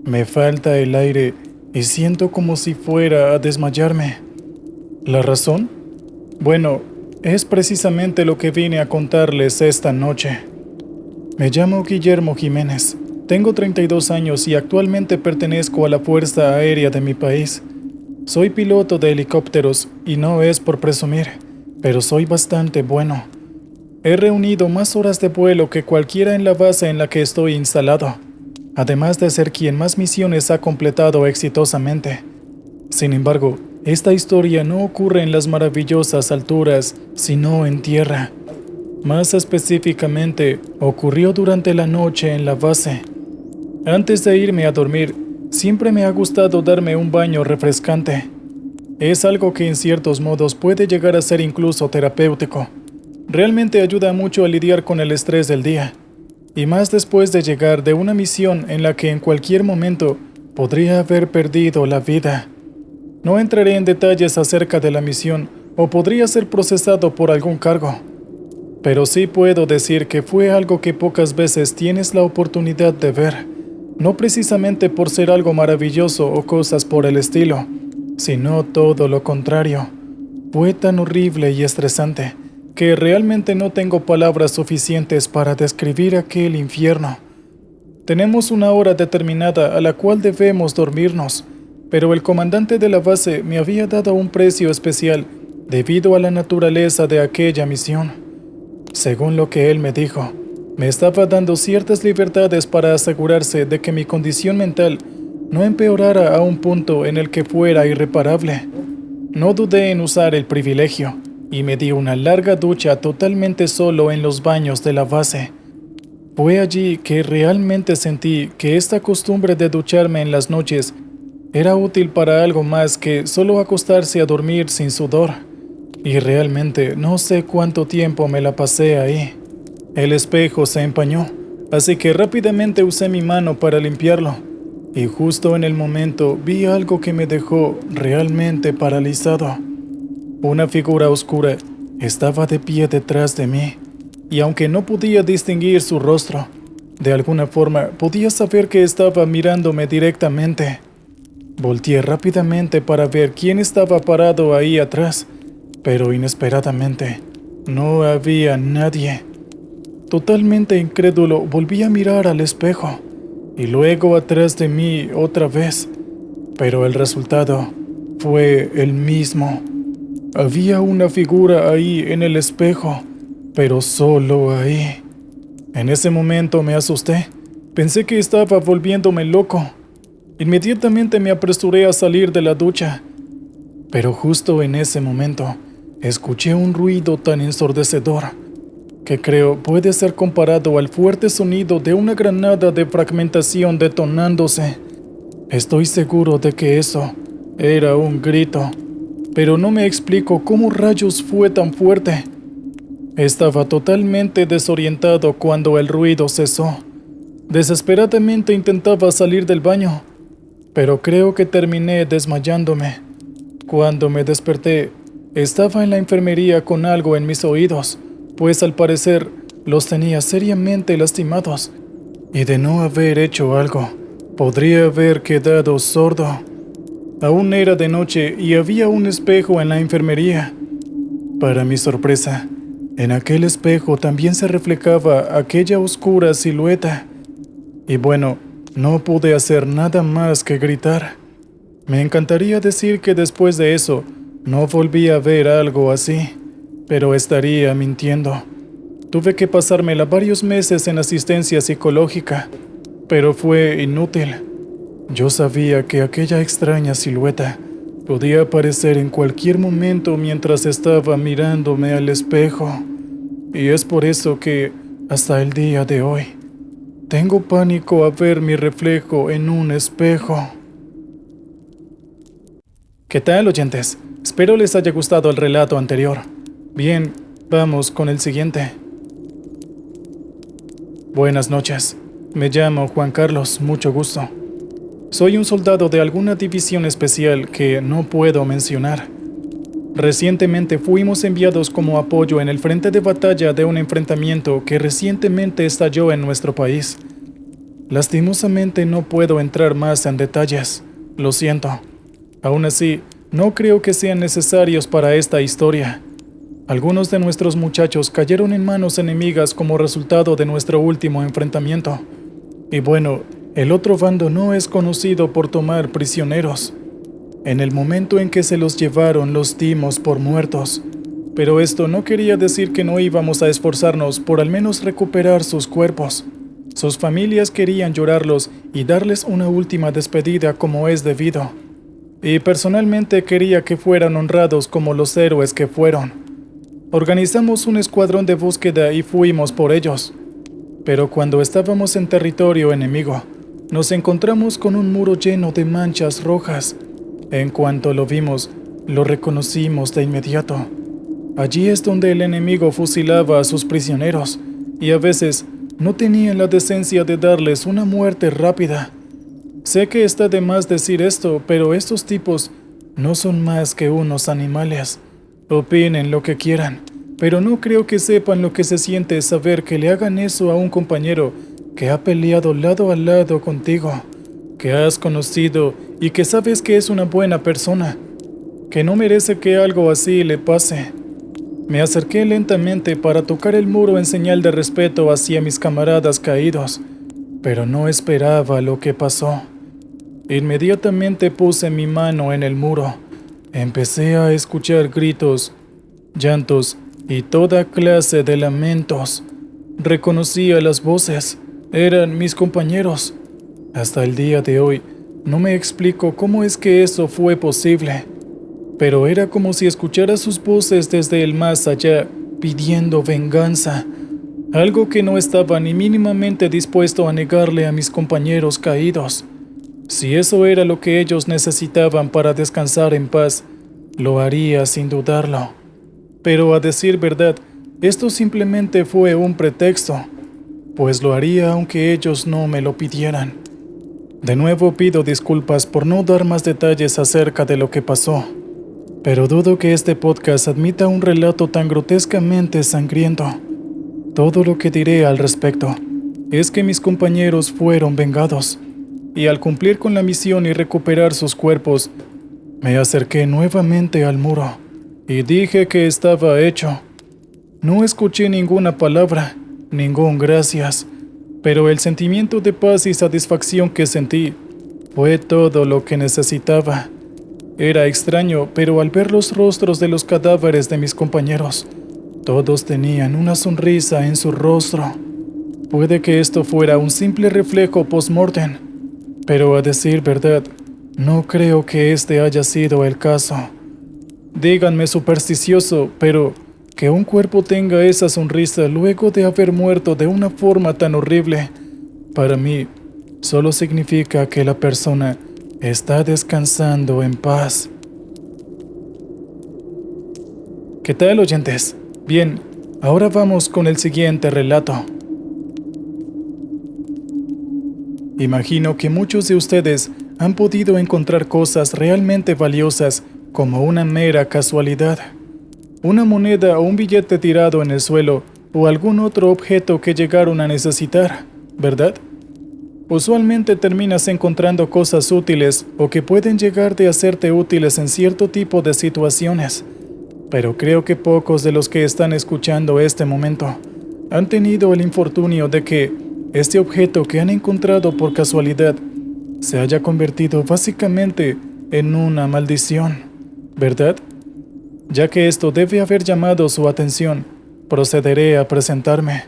Me falta el aire y siento como si fuera a desmayarme. ¿La razón? Bueno, es precisamente lo que vine a contarles esta noche. Me llamo Guillermo Jiménez. Tengo 32 años y actualmente pertenezco a la Fuerza Aérea de mi país. Soy piloto de helicópteros y no es por presumir, pero soy bastante bueno. He reunido más horas de vuelo que cualquiera en la base en la que estoy instalado. además de ser quien más misiones ha completado exitosamente. Sin embargo, esta historia no ocurre en las maravillosas alturas, sino en tierra. Más específicamente, ocurrió durante la noche en la base. Antes de irme a dormir, siempre me ha gustado darme un baño refrescante. Es algo que en ciertos modos puede llegar a ser incluso terapéutico. Realmente ayuda mucho a lidiar con el estrés del día, y más después de llegar de una misión en la que en cualquier momento podría haber perdido la vida. No entraré en detalles acerca de la misión o podría ser procesado por algún cargo, pero sí puedo decir que fue algo que pocas veces tienes la oportunidad de ver, no precisamente por ser algo maravilloso o cosas por el estilo, sino todo lo contrario. Fue tan horrible y estresante que realmente no tengo palabras suficientes para describir aquel infierno. Tenemos una hora determinada a la cual debemos dormirnos, pero el comandante de la base me había dado un precio especial debido a la naturaleza de aquella misión. Según lo que él me dijo, me estaba dando ciertas libertades para asegurarse de que mi condición mental no empeorara a un punto en el que fuera irreparable. No dudé en usar el privilegio y me di una larga ducha totalmente solo en los baños de la base. Fue allí que realmente sentí que esta costumbre de ducharme en las noches era útil para algo más que solo acostarse a dormir sin sudor. Y realmente no sé cuánto tiempo me la pasé ahí. El espejo se empañó, así que rápidamente usé mi mano para limpiarlo. Y justo en el momento vi algo que me dejó realmente paralizado. Una figura oscura estaba de pie detrás de mí, y aunque no podía distinguir su rostro, de alguna forma podía saber que estaba mirándome directamente. Volteé rápidamente para ver quién estaba parado ahí atrás, pero inesperadamente no había nadie. Totalmente incrédulo, volví a mirar al espejo, y luego atrás de mí otra vez, pero el resultado fue el mismo. Había una figura ahí en el espejo, pero solo ahí. En ese momento me asusté. Pensé que estaba volviéndome loco. Inmediatamente me apresuré a salir de la ducha. Pero justo en ese momento, escuché un ruido tan ensordecedor que creo puede ser comparado al fuerte sonido de una granada de fragmentación detonándose. Estoy seguro de que eso era un grito, pero no me explico cómo rayos fue tan fuerte. Estaba totalmente desorientado cuando el ruido cesó. Desesperadamente intentaba salir del baño, pero creo que terminé desmayándome. Cuando me desperté, estaba en la enfermería con algo en mis oídos, pues al parecer los tenía seriamente lastimados, y de no haber hecho algo, podría haber quedado sordo. Aún era de noche y había un espejo en la enfermería. Para mi sorpresa, en aquel espejo también se reflejaba aquella oscura silueta. Y bueno, no pude hacer nada más que gritar. Me encantaría decir que después de eso no volví a ver algo así, pero estaría mintiendo. Tuve que pasármela varios meses en asistencia psicológica, pero fue inútil. Yo sabía que aquella extraña silueta podía aparecer en cualquier momento mientras estaba mirándome al espejo, y es por eso que, hasta el día de hoy, tengo pánico a ver mi reflejo en un espejo. ¿Qué tal, oyentes? Espero les haya gustado el relato anterior. Bien, vamos con el siguiente. Buenas noches. Me llamo Juan Carlos, mucho gusto. Soy un soldado de alguna división especial que no puedo mencionar. Recientemente fuimos enviados como apoyo en el frente de batalla de un enfrentamiento que recientemente estalló en nuestro país. Lastimosamente no puedo entrar más en detalles, lo siento. Aún así, no creo que sean necesarios para esta historia. Algunos de nuestros muchachos cayeron en manos enemigas como resultado de nuestro último enfrentamiento. Y bueno, el otro bando no es conocido por tomar prisioneros. En el momento en que se los llevaron, los dimos por muertos. Pero esto no quería decir que no íbamos a esforzarnos por al menos recuperar sus cuerpos. Sus familias querían llorarlos y darles una última despedida como es debido. Y personalmente quería que fueran honrados como los héroes que fueron. Organizamos un escuadrón de búsqueda y fuimos por ellos. Pero cuando estábamos en territorio enemigo, nos encontramos con un muro lleno de manchas rojas. En cuanto lo vimos, lo reconocimos de inmediato. Allí es donde el enemigo fusilaba a sus prisioneros, y a veces no tenían la decencia de darles una muerte rápida. Sé que está de más decir esto, pero estos tipos no son más que unos animales. Opinen lo que quieran, pero no creo que sepan lo que se siente saber que le hagan eso a un compañero que ha peleado lado a lado contigo, que has conocido y que sabes que es una buena persona, que no merece que algo así le pase. Me acerqué lentamente para tocar el muro en señal de respeto hacia mis camaradas caídos, pero no esperaba lo que pasó. Inmediatamente puse mi mano en el muro. Empecé a escuchar gritos, llantos y toda clase de lamentos. Reconocía las voces. Eran mis compañeros. Hasta el día de hoy, no me explico cómo es que eso fue posible. Pero era como si escuchara sus voces desde el más allá, pidiendo venganza. Algo que no estaba ni mínimamente dispuesto a negarle a mis compañeros caídos. Si eso era lo que ellos necesitaban para descansar en paz, lo haría sin dudarlo. Pero a decir verdad, esto simplemente fue un pretexto, pues lo haría aunque ellos no me lo pidieran. De nuevo pido disculpas por no dar más detalles acerca de lo que pasó, pero dudo que este podcast admita un relato tan grotescamente sangriento. Todo lo que diré al respecto es que mis compañeros fueron vengados, y al cumplir con la misión y recuperar sus cuerpos, me acerqué nuevamente al muro y dije que estaba hecho. No escuché ninguna palabra, ningún gracias, pero el sentimiento de paz y satisfacción que sentí fue todo lo que necesitaba. Era extraño, pero al ver los rostros de los cadáveres de mis compañeros, todos tenían una sonrisa en su rostro. Puede que esto fuera un simple reflejo post-mortem, pero a decir verdad, no creo que este haya sido el caso. Díganme supersticioso, pero que un cuerpo tenga esa sonrisa luego de haber muerto de una forma tan horrible, para mí, solo significa que la persona está descansando en paz. ¿Qué tal, oyentes? Bien, ahora vamos con el siguiente relato. Imagino que muchos de ustedes han podido encontrar cosas realmente valiosas como una mera casualidad. Una moneda o un billete tirado en el suelo o algún otro objeto que llegaron a necesitar, ¿verdad? Usualmente terminas encontrando cosas útiles o que pueden llegar de hacerte útiles en cierto tipo de situaciones. Pero creo que pocos de los que están escuchando este momento han tenido el infortunio de que este objeto que han encontrado por casualidad se haya convertido básicamente en una maldición, ¿verdad? Ya que esto debe haber llamado su atención, procederé a presentarme.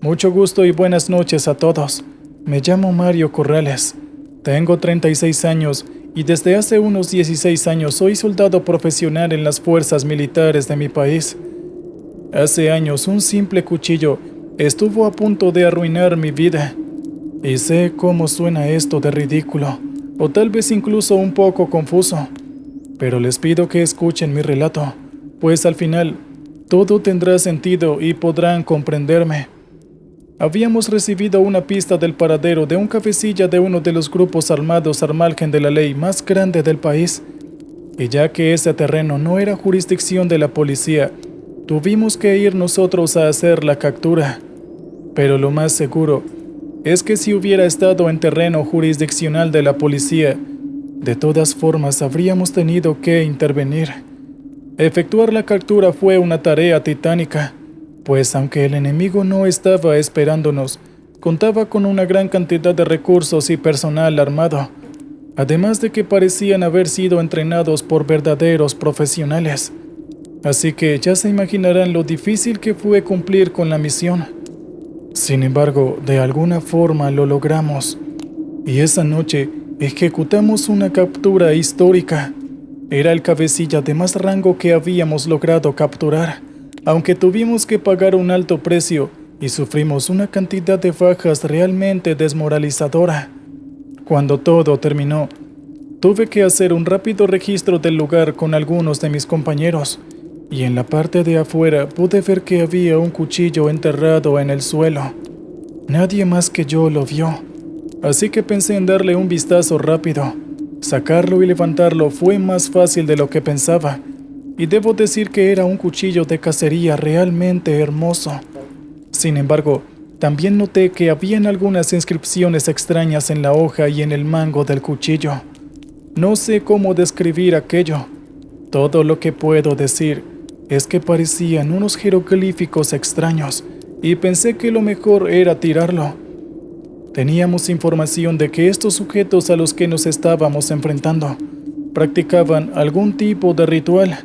Mucho gusto y buenas noches a todos. Me llamo Mario Corrales. Tengo 36 años y desde hace unos 16 años soy soldado profesional en las fuerzas militares de mi país. Hace años un simple cuchillo estuvo a punto de arruinar mi vida. Y sé cómo suena esto de ridículo, o tal vez incluso un poco confuso. Pero les pido que escuchen mi relato, pues al final todo tendrá sentido y podrán comprenderme. Habíamos recibido una pista del paradero de un cabecilla de uno de los grupos armados al margen de la ley más grande del país, y ya que ese terreno no era jurisdicción de la policía, tuvimos que ir nosotros a hacer la captura. Pero lo más seguro es que si hubiera estado en terreno jurisdiccional de la policía, de todas formas habríamos tenido que intervenir. Efectuar la captura fue una tarea titánica, pues aunque el enemigo no estaba esperándonos, contaba con una gran cantidad de recursos y personal armado, además de que parecían haber sido entrenados por verdaderos profesionales. Así que ya se imaginarán lo difícil que fue cumplir con la misión. Sin embargo, de alguna forma lo logramos, y esa noche ejecutamos una captura histórica. Era el cabecilla de más rango que habíamos logrado capturar, aunque tuvimos que pagar un alto precio y sufrimos una cantidad de bajas realmente desmoralizadora. Cuando todo terminó, tuve que hacer un rápido registro del lugar con algunos de mis compañeros, y en la parte de afuera pude ver que había un cuchillo enterrado en el suelo. Nadie más que yo lo vio, así que pensé en darle un vistazo rápido. Sacarlo y levantarlo fue más fácil de lo que pensaba, y debo decir que era un cuchillo de cacería realmente hermoso. Sin embargo, también noté que habían algunas inscripciones extrañas en la hoja y en el mango del cuchillo. No sé cómo describir aquello. Todo lo que puedo decir es que parecían unos jeroglíficos extraños, y pensé que lo mejor era tirarlo. Teníamos información de que estos sujetos a los que nos estábamos enfrentando practicaban algún tipo de ritual,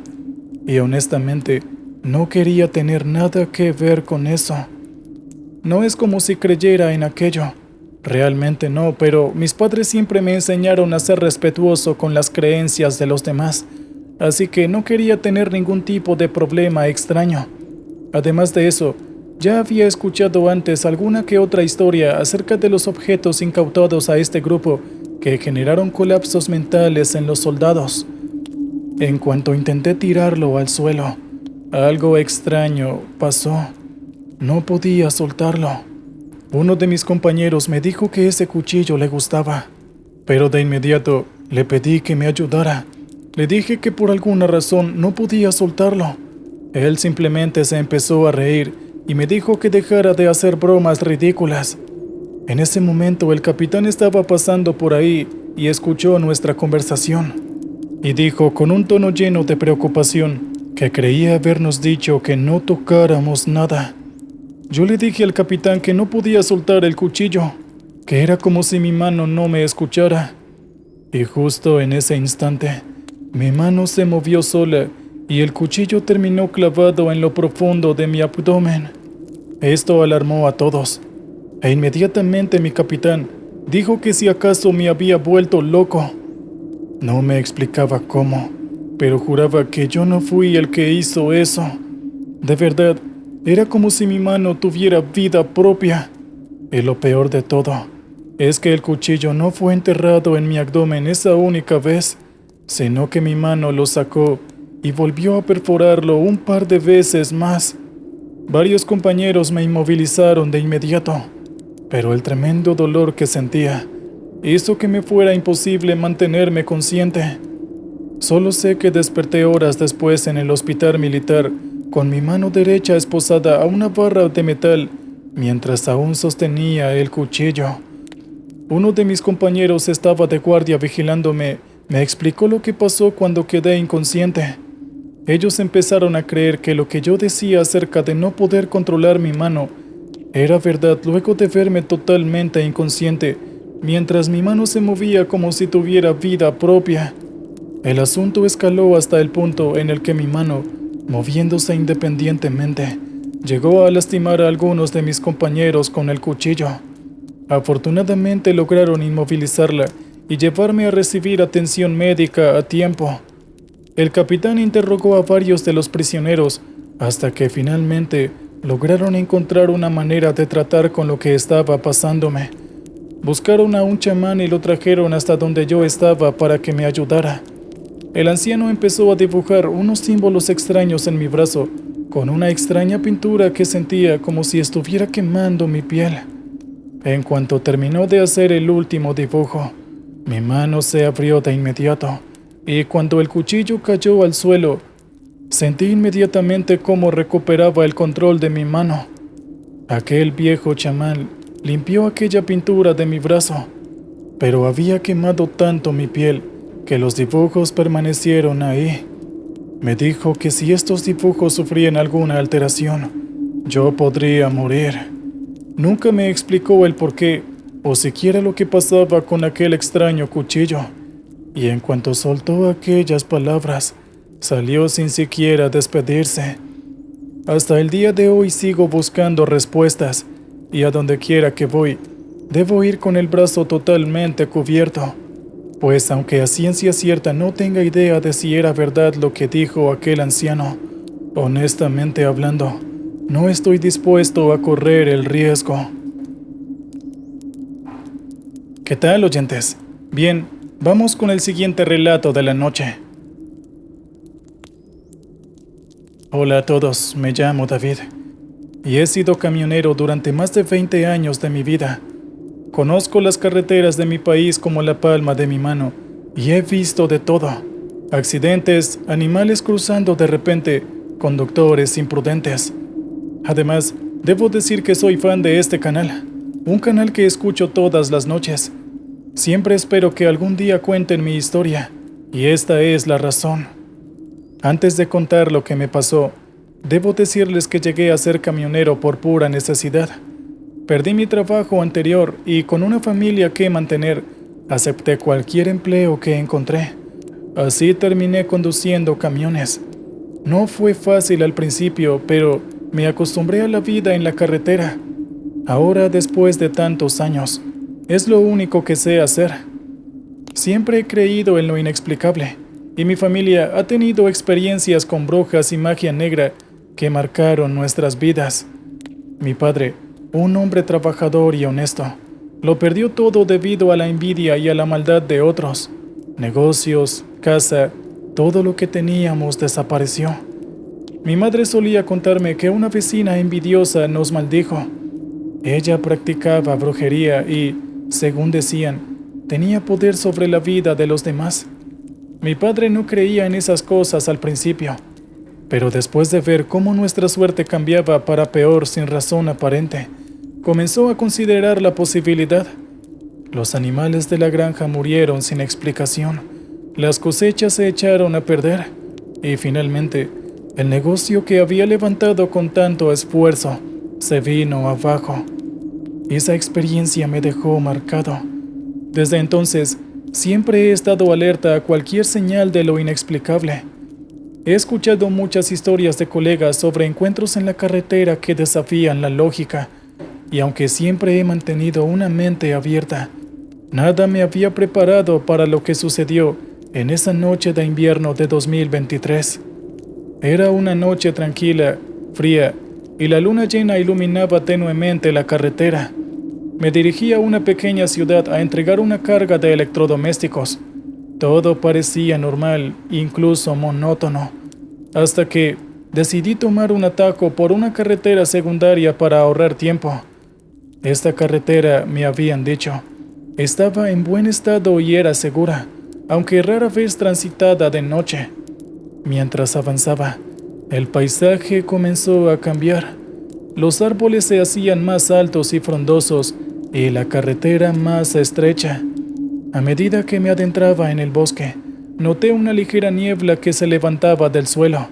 y honestamente no quería tener nada que ver con eso. No es como si creyera en aquello, realmente no, pero mis padres siempre me enseñaron a ser respetuoso con las creencias de los demás, así que no quería tener ningún tipo de problema extraño. Además de eso, ya había escuchado antes alguna que otra historia acerca de los objetos incautados a este grupo que generaron colapsos mentales en los soldados. En cuanto intenté tirarlo al suelo, algo extraño pasó. No podía soltarlo. Uno de mis compañeros me dijo que ese cuchillo le gustaba, pero de inmediato le pedí que me ayudara. Le dije que por alguna razón no podía soltarlo. Él simplemente se empezó a reír y me dijo que dejara de hacer bromas ridículas. En ese momento el capitán estaba pasando por ahí y escuchó nuestra conversación, y dijo con un tono lleno de preocupación que creía habernos dicho que no tocáramos nada. Yo le dije al capitán que no podía soltar el cuchillo, que era como si mi mano no me escuchara. Y justo en ese instante, mi mano se movió sola y el cuchillo terminó clavado en lo profundo de mi abdomen. Esto alarmó a todos, e inmediatamente mi capitán dijo que si acaso me había vuelto loco. No me explicaba cómo, pero juraba que yo no fui el que hizo eso. De verdad, era como si mi mano tuviera vida propia. Y lo peor de todo es que el cuchillo no fue enterrado en mi abdomen esa única vez, sino que mi mano lo sacó y volvió a perforarlo un par de veces más. Varios compañeros me inmovilizaron de inmediato, pero el tremendo dolor que sentía hizo que me fuera imposible mantenerme consciente. Solo sé que desperté horas después en el hospital militar con mi mano derecha esposada a una barra de metal mientras aún sostenía el cuchillo. Uno de mis compañeros estaba de guardia vigilándome. Me explicó lo que pasó cuando quedé inconsciente. Ellos empezaron a creer que lo que yo decía acerca de no poder controlar mi mano era verdad luego de verme totalmente inconsciente, mientras mi mano se movía como si tuviera vida propia. El asunto escaló hasta el punto en el que mi mano, moviéndose independientemente, llegó a lastimar a algunos de mis compañeros con el cuchillo. Afortunadamente lograron inmovilizarla y llevarme a recibir atención médica a tiempo. El capitán interrogó a varios de los prisioneros hasta que finalmente lograron encontrar una manera de tratar con lo que estaba pasándome. Buscaron a un chamán y lo trajeron hasta donde yo estaba para que me ayudara. El anciano empezó a dibujar unos símbolos extraños en mi brazo, con una extraña pintura que sentía como si estuviera quemando mi piel. En cuanto terminó de hacer el último dibujo, mi mano se abrió de inmediato, y cuando el cuchillo cayó al suelo, sentí inmediatamente cómo recuperaba el control de mi mano. Aquel viejo chamán limpió aquella pintura de mi brazo, pero había quemado tanto mi piel que los dibujos permanecieron ahí. Me dijo que si estos dibujos sufrían alguna alteración, yo podría morir. Nunca me explicó el porqué o siquiera lo que pasaba con aquel extraño cuchillo, y en cuanto soltó aquellas palabras, salió sin siquiera despedirse. Hasta el día de hoy sigo buscando respuestas, y a donde quiera que voy, debo ir con el brazo totalmente cubierto, pues aunque a ciencia cierta no tenga idea de si era verdad lo que dijo aquel anciano, honestamente hablando, no estoy dispuesto a correr el riesgo. ¿Qué tal, oyentes? Bien, vamos con el siguiente relato de la noche. Hola a todos, me llamo David y he sido camionero durante más de 20 años de mi vida. Conozco las carreteras de mi país como la palma de mi mano y he visto de todo: accidentes, animales cruzando de repente, conductores imprudentes. Además, debo decir que soy fan de este canal, un canal que escucho todas las noches. Siempre espero que algún día cuenten mi historia, y esta es la razón. Antes de contar lo que me pasó, debo decirles que llegué a ser camionero por pura necesidad. Perdí mi trabajo anterior y con una familia que mantener, acepté cualquier empleo que encontré. Así terminé conduciendo camiones. No fue fácil al principio, pero me acostumbré a la vida en la carretera. Ahora, después de tantos años, es lo único que sé hacer. Siempre he creído en lo inexplicable, y mi familia ha tenido experiencias con brujas y magia negra que marcaron nuestras vidas. Mi padre, un hombre trabajador y honesto, lo perdió todo debido a la envidia y a la maldad de otros. Negocios, casa, todo lo que teníamos desapareció. Mi madre solía contarme que una vecina envidiosa nos maldijo. Ella practicaba brujería y, según decían, tenía poder sobre la vida de los demás. Mi padre no creía en esas cosas al principio, pero después de ver cómo nuestra suerte cambiaba para peor sin razón aparente, comenzó a considerar la posibilidad. Los animales de la granja murieron sin explicación, las cosechas se echaron a perder y finalmente el negocio que había levantado con tanto esfuerzo se vino abajo. Esa experiencia me dejó marcado. Desde entonces, siempre he estado alerta a cualquier señal de lo inexplicable. He escuchado muchas historias de colegas sobre encuentros en la carretera que desafían la lógica, y aunque siempre he mantenido una mente abierta, nada me había preparado para lo que sucedió en esa noche de invierno de 2023. Era una noche tranquila, fría, y la luna llena iluminaba tenuemente la carretera. Me dirigí a una pequeña ciudad a entregar una carga de electrodomésticos. Todo parecía normal, incluso monótono, hasta que decidí tomar un atajo por una carretera secundaria para ahorrar tiempo. Esta carretera, me habían dicho, estaba en buen estado y era segura, aunque rara vez transitada de noche. Mientras avanzaba, el paisaje comenzó a cambiar. Los árboles se hacían más altos y frondosos y la carretera más estrecha. A medida que me adentraba en el bosque, noté una ligera niebla que se levantaba del suelo,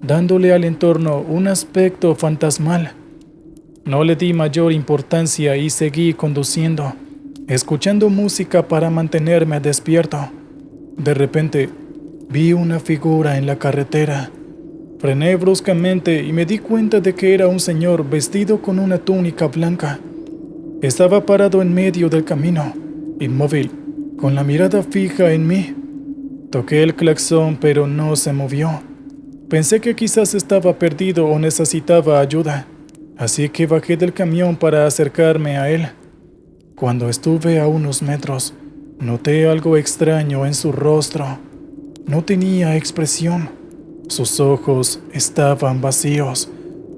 dándole al entorno un aspecto fantasmal. No le di mayor importancia y seguí conduciendo, escuchando música para mantenerme despierto. De repente, vi una figura en la carretera. Frené bruscamente y me di cuenta de que era un señor vestido con una túnica blanca. Estaba parado en medio del camino, inmóvil, con la mirada fija en mí. Toqué el claxon, pero no se movió. Pensé que quizás estaba perdido o necesitaba ayuda, así que bajé del camión para acercarme a él. Cuando estuve a unos metros, noté algo extraño en su rostro. No tenía expresión. Sus ojos estaban vacíos,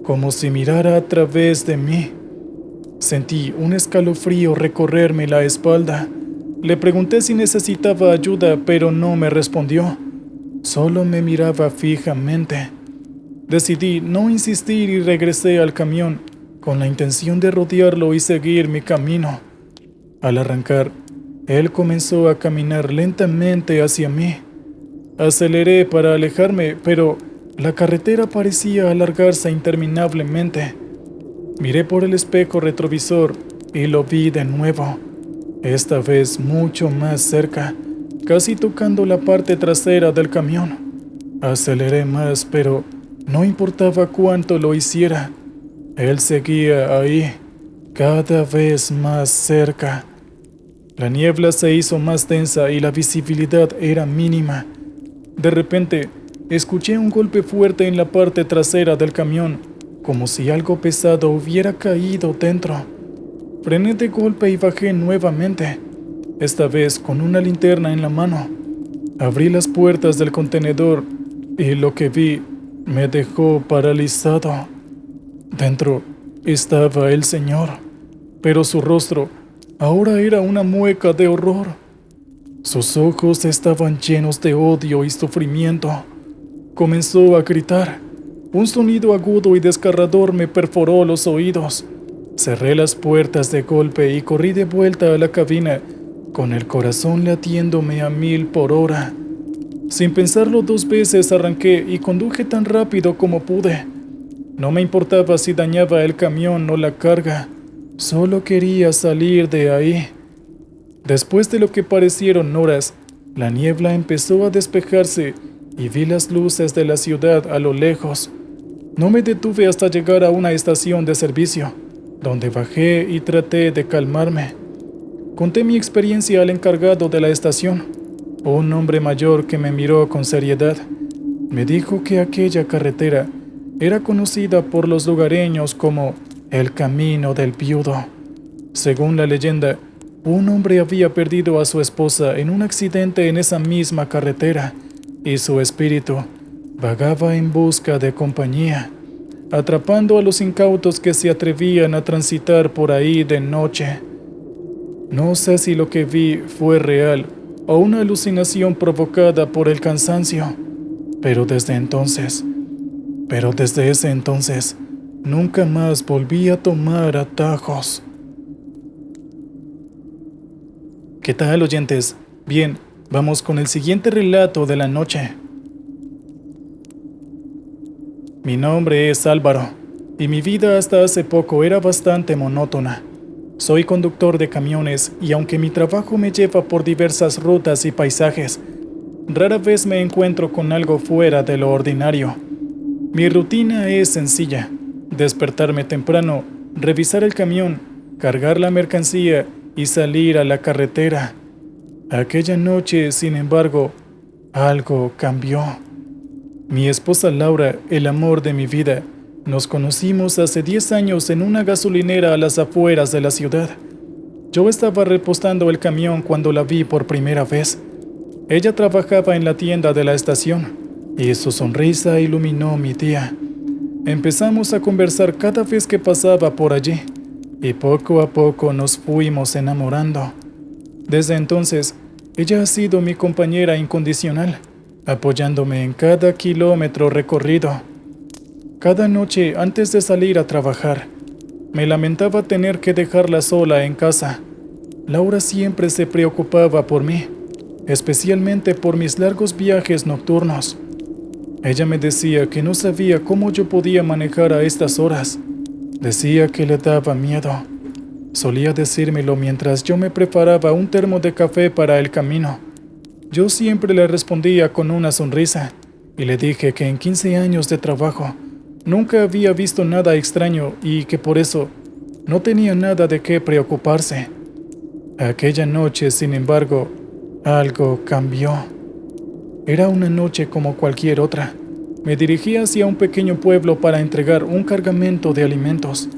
como si mirara a través de mí. Sentí un escalofrío recorrerme la espalda. Le pregunté si necesitaba ayuda, pero no me respondió. Solo me miraba fijamente. Decidí no insistir y regresé al camión, con la intención de rodearlo y seguir mi camino. Al arrancar, él comenzó a caminar lentamente hacia mí. Aceleré para alejarme, pero la carretera parecía alargarse interminablemente. Miré por el espejo retrovisor y lo vi de nuevo, esta vez mucho más cerca, casi tocando la parte trasera del camión. Aceleré más, pero no importaba cuánto lo hiciera. Él seguía ahí. cada vez más cerca. La niebla se hizo más densa y la visibilidad era mínima. De repente, escuché un golpe fuerte en la parte trasera del camión, como si algo pesado hubiera caído dentro. Frené de golpe y bajé nuevamente, esta vez con una linterna en la mano. Abrí las puertas del contenedor y lo que vi me dejó paralizado. Dentro estaba el señor, pero su rostro ahora era una mueca de horror. Sus ojos estaban llenos de odio y sufrimiento. Comenzó a gritar. Un sonido agudo y desgarrador me perforó los oídos. Cerré las puertas de golpe y corrí de vuelta a la cabina, con el corazón latiéndome a 1000 por hora. Sin pensarlo 2 veces arranqué y conduje tan rápido como pude. No me importaba si dañaba el camión o la carga, solo quería salir de ahí. Después de lo que parecieron horas, la niebla empezó a despejarse y vi las luces de la ciudad a lo lejos. No me detuve hasta llegar a una estación de servicio, donde bajé y traté de calmarme. Conté mi experiencia al encargado de la estación, un hombre mayor que me miró con seriedad. Me dijo que aquella carretera era conocida por los lugareños como el Camino del Viudo. Según la leyenda, un hombre había perdido a su esposa en un accidente en esa misma carretera y su espíritu vagaba en busca de compañía, atrapando a los incautos que se atrevían a transitar por ahí de noche. No sé si lo que vi fue real o una alucinación provocada por el cansancio, pero desde ese entonces, nunca más volví a tomar atajos. ¿Qué tal, oyentes? Bien, vamos con el siguiente relato de la noche. Mi nombre es Álvaro, y mi vida hasta hace poco era bastante monótona. Soy conductor de camiones y aunque mi trabajo me lleva por diversas rutas y paisajes, rara vez me encuentro con algo fuera de lo ordinario. Mi rutina es sencilla: despertarme temprano, revisar el camión, cargar la mercancía y salir a la carretera. Aquella noche, sin embargo, algo cambió. Mi esposa Laura, el amor de mi vida, nos conocimos hace 10 años en una gasolinera a las afueras de la ciudad. Yo estaba repostando el camión cuando la vi por primera vez. Ella trabajaba en la tienda de la estación y su sonrisa iluminó mi día. Empezamos a conversar cada vez que pasaba por allí y poco a poco nos fuimos enamorando. Desde entonces, ella ha sido mi compañera incondicional, apoyándome en cada kilómetro recorrido. Cada noche antes de salir a trabajar, me lamentaba tener que dejarla sola en casa. Laura siempre se preocupaba por mí, especialmente por mis largos viajes nocturnos. Ella me decía que no sabía cómo yo podía manejar a estas horas. Decía que le daba miedo. Solía decírmelo mientras yo me preparaba un termo de café para el camino. Yo siempre le respondía con una sonrisa y le dije que en 15 años de trabajo nunca había visto nada extraño y que por eso no tenía nada de qué preocuparse. Aquella noche, sin embargo, algo cambió. Era una noche como cualquier otra. Me dirigí hacia un pequeño pueblo para entregar un cargamento de alimentos.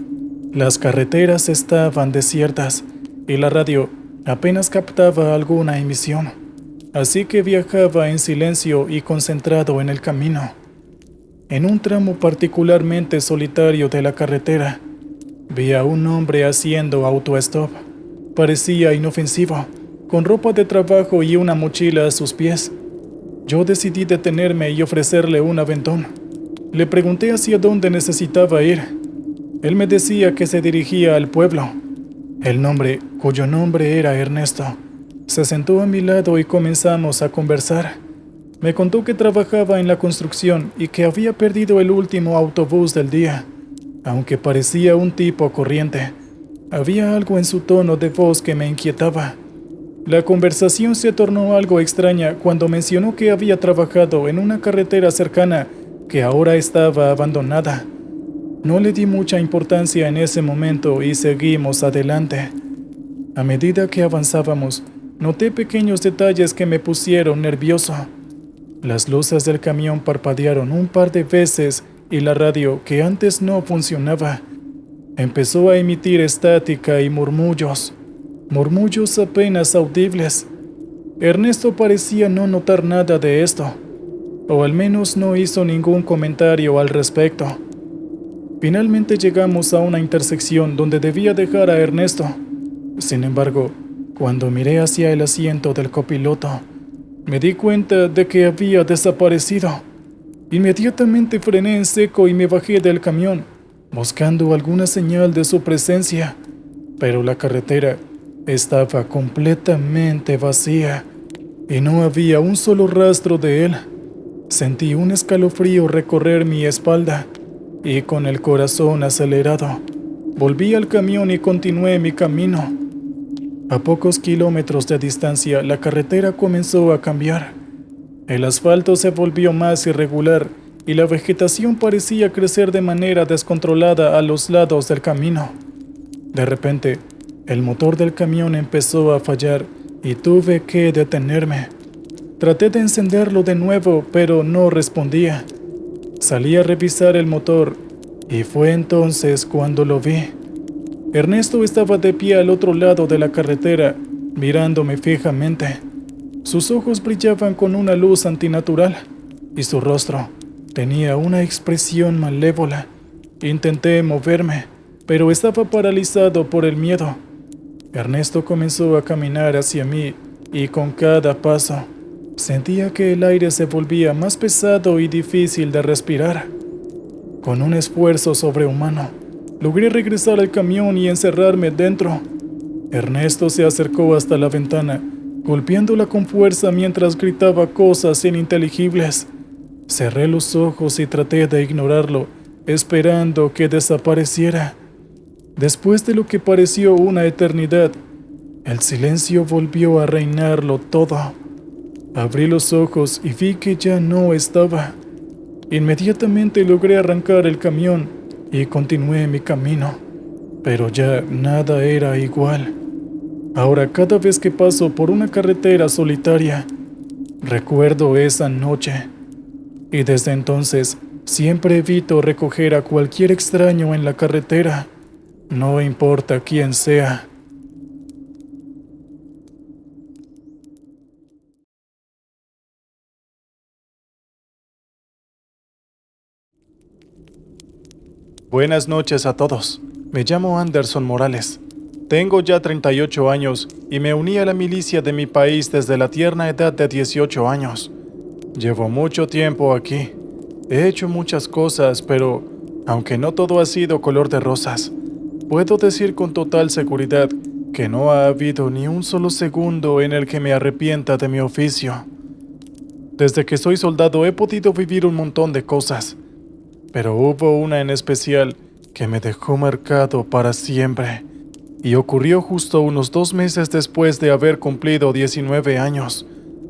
Las carreteras estaban desiertas y la radio apenas captaba alguna emisión, así que viajaba en silencio y concentrado en el camino. En un tramo particularmente solitario de la carretera, vi a un hombre haciendo autostop. Parecía inofensivo, con ropa de trabajo y una mochila a sus pies. Yo decidí detenerme y ofrecerle un aventón. Le pregunté hacia dónde necesitaba ir. Él me decía que se dirigía al pueblo. El hombre, cuyo nombre era Ernesto, se sentó a mi lado y comenzamos a conversar. Me contó que trabajaba en la construcción y que había perdido el último autobús del día. Aunque parecía un tipo corriente, había algo en su tono de voz que me inquietaba. La conversación se tornó algo extraña cuando mencionó que había trabajado en una carretera cercana que ahora estaba abandonada. No le di mucha importancia en ese momento y seguimos adelante. A medida que avanzábamos, noté pequeños detalles que me pusieron nervioso. Las luces del camión parpadearon un par de veces y la radio, que antes no funcionaba, empezó a emitir estática y murmullos apenas audibles. Ernesto parecía no notar nada de esto, o al menos no hizo ningún comentario al respecto. Finalmente llegamos a una intersección donde debía dejar a Ernesto. Sin embargo, cuando miré hacia el asiento del copiloto, me di cuenta de que había desaparecido. Inmediatamente frené en seco y me bajé del camión, buscando alguna señal de su presencia, pero la carretera estaba completamente vacía y no había un solo rastro de él. Sentí un escalofrío recorrer mi espalda y con el corazón acelerado, volví al camión y continué mi camino. A pocos kilómetros de distancia, la carretera comenzó a cambiar. El asfalto se volvió más irregular y la vegetación parecía crecer de manera descontrolada a los lados del camino. De repente, el motor del camión empezó a fallar y tuve que detenerme. Traté de encenderlo de nuevo, pero no respondía. Salí a revisar el motor y fue entonces cuando lo vi. Ernesto estaba de pie al otro lado de la carretera, mirándome fijamente. Sus ojos brillaban con una luz antinatural y su rostro tenía una expresión malévola. Intenté moverme, pero estaba paralizado por el miedo. Ernesto comenzó a caminar hacia mí y con cada paso sentía que el aire se volvía más pesado y difícil de respirar. Con un esfuerzo sobrehumano, logré regresar al camión y encerrarme dentro. Ernesto se acercó hasta la ventana, golpeándola con fuerza mientras gritaba cosas ininteligibles. Cerré los ojos y traté de ignorarlo, esperando que desapareciera. Después de lo que pareció una eternidad, el silencio volvió a reinarlo todo. Abrí los ojos y vi que ya no estaba. Inmediatamente logré arrancar el camión y continué mi camino, pero ya nada era igual. Ahora cada vez que paso por una carretera solitaria, recuerdo esa noche, y desde entonces siempre evito recoger a cualquier extraño en la carretera, no importa quién sea. Buenas noches a todos. Me llamo Anderson Morales. Tengo ya 38 años y me uní a la milicia de mi país desde la tierna edad de 18 años. Llevo mucho tiempo aquí. He hecho muchas cosas, pero aunque no todo ha sido color de rosas, puedo decir con total seguridad que no ha habido ni un solo segundo en el que me arrepienta de mi oficio. Desde que soy soldado he podido vivir un montón de cosas, pero hubo una en especial que me dejó marcado para siempre, y ocurrió justo unos 2 meses después de haber cumplido 19 años,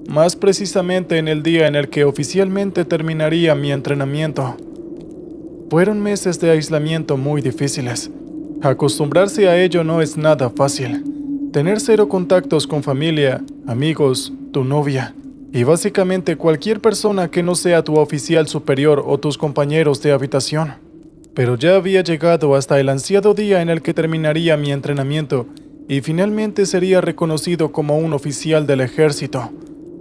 más precisamente en el día en el que oficialmente terminaría mi entrenamiento. Fueron meses de aislamiento muy difíciles. Acostumbrarse a ello no es nada fácil. Tener 0 contactos con familia, amigos, tu novia, y básicamente cualquier persona que no sea tu oficial superior o tus compañeros de habitación. Pero ya había llegado hasta el ansiado día en el que terminaría mi entrenamiento y finalmente sería reconocido como un oficial del ejército.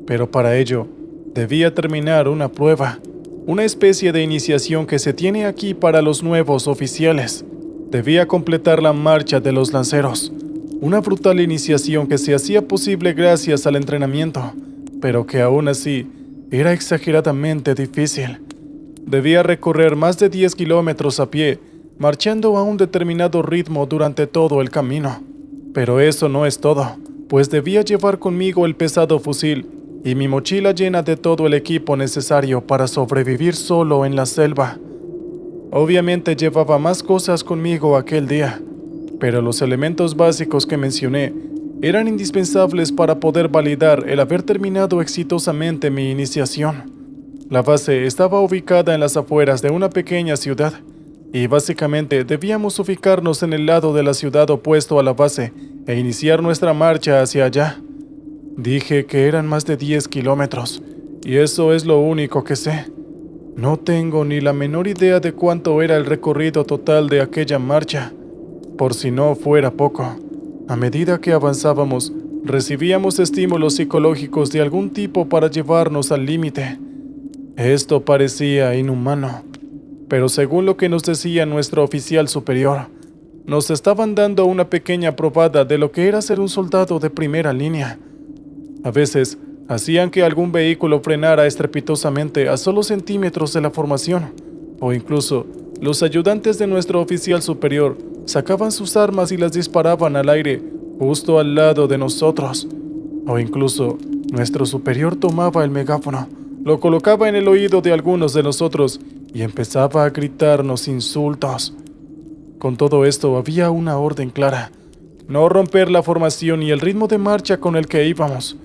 Pero para ello, debía terminar una prueba, una especie de iniciación que se tiene aquí para los nuevos oficiales. Debía completar la marcha de los lanceros, una brutal iniciación que se hacía posible gracias al entrenamiento, pero que aún así era exageradamente difícil. Debía recorrer más de 10 kilómetros a pie, marchando a un determinado ritmo durante todo el camino. Pero eso no es todo, pues debía llevar conmigo el pesado fusil y mi mochila llena de todo el equipo necesario para sobrevivir solo en la selva. Obviamente llevaba más cosas conmigo aquel día, pero los elementos básicos que mencioné eran indispensables para poder validar el haber terminado exitosamente mi iniciación. La base estaba ubicada en las afueras de una pequeña ciudad, y básicamente debíamos ubicarnos en el lado de la ciudad opuesto a la base e iniciar nuestra marcha hacia allá. Dije que eran más de 10 kilómetros, y eso es lo único que sé. No tengo ni la menor idea de cuánto era el recorrido total de aquella marcha. Por si no fuera poco, a medida que avanzábamos, recibíamos estímulos psicológicos de algún tipo para llevarnos al límite. Esto parecía inhumano, pero según lo que nos decía nuestro oficial superior, nos estaban dando una pequeña probada de lo que era ser un soldado de primera línea. A veces, hacían que algún vehículo frenara estrepitosamente a solo centímetros de la formación, o incluso los ayudantes de nuestro oficial superior sacaban sus armas y las disparaban al aire justo al lado de nosotros, o incluso nuestro superior tomaba el megáfono, lo colocaba en el oído de algunos de nosotros y empezaba a gritarnos insultos. Con todo esto había una orden clara: no romper la formación y el ritmo de marcha con el que íbamos.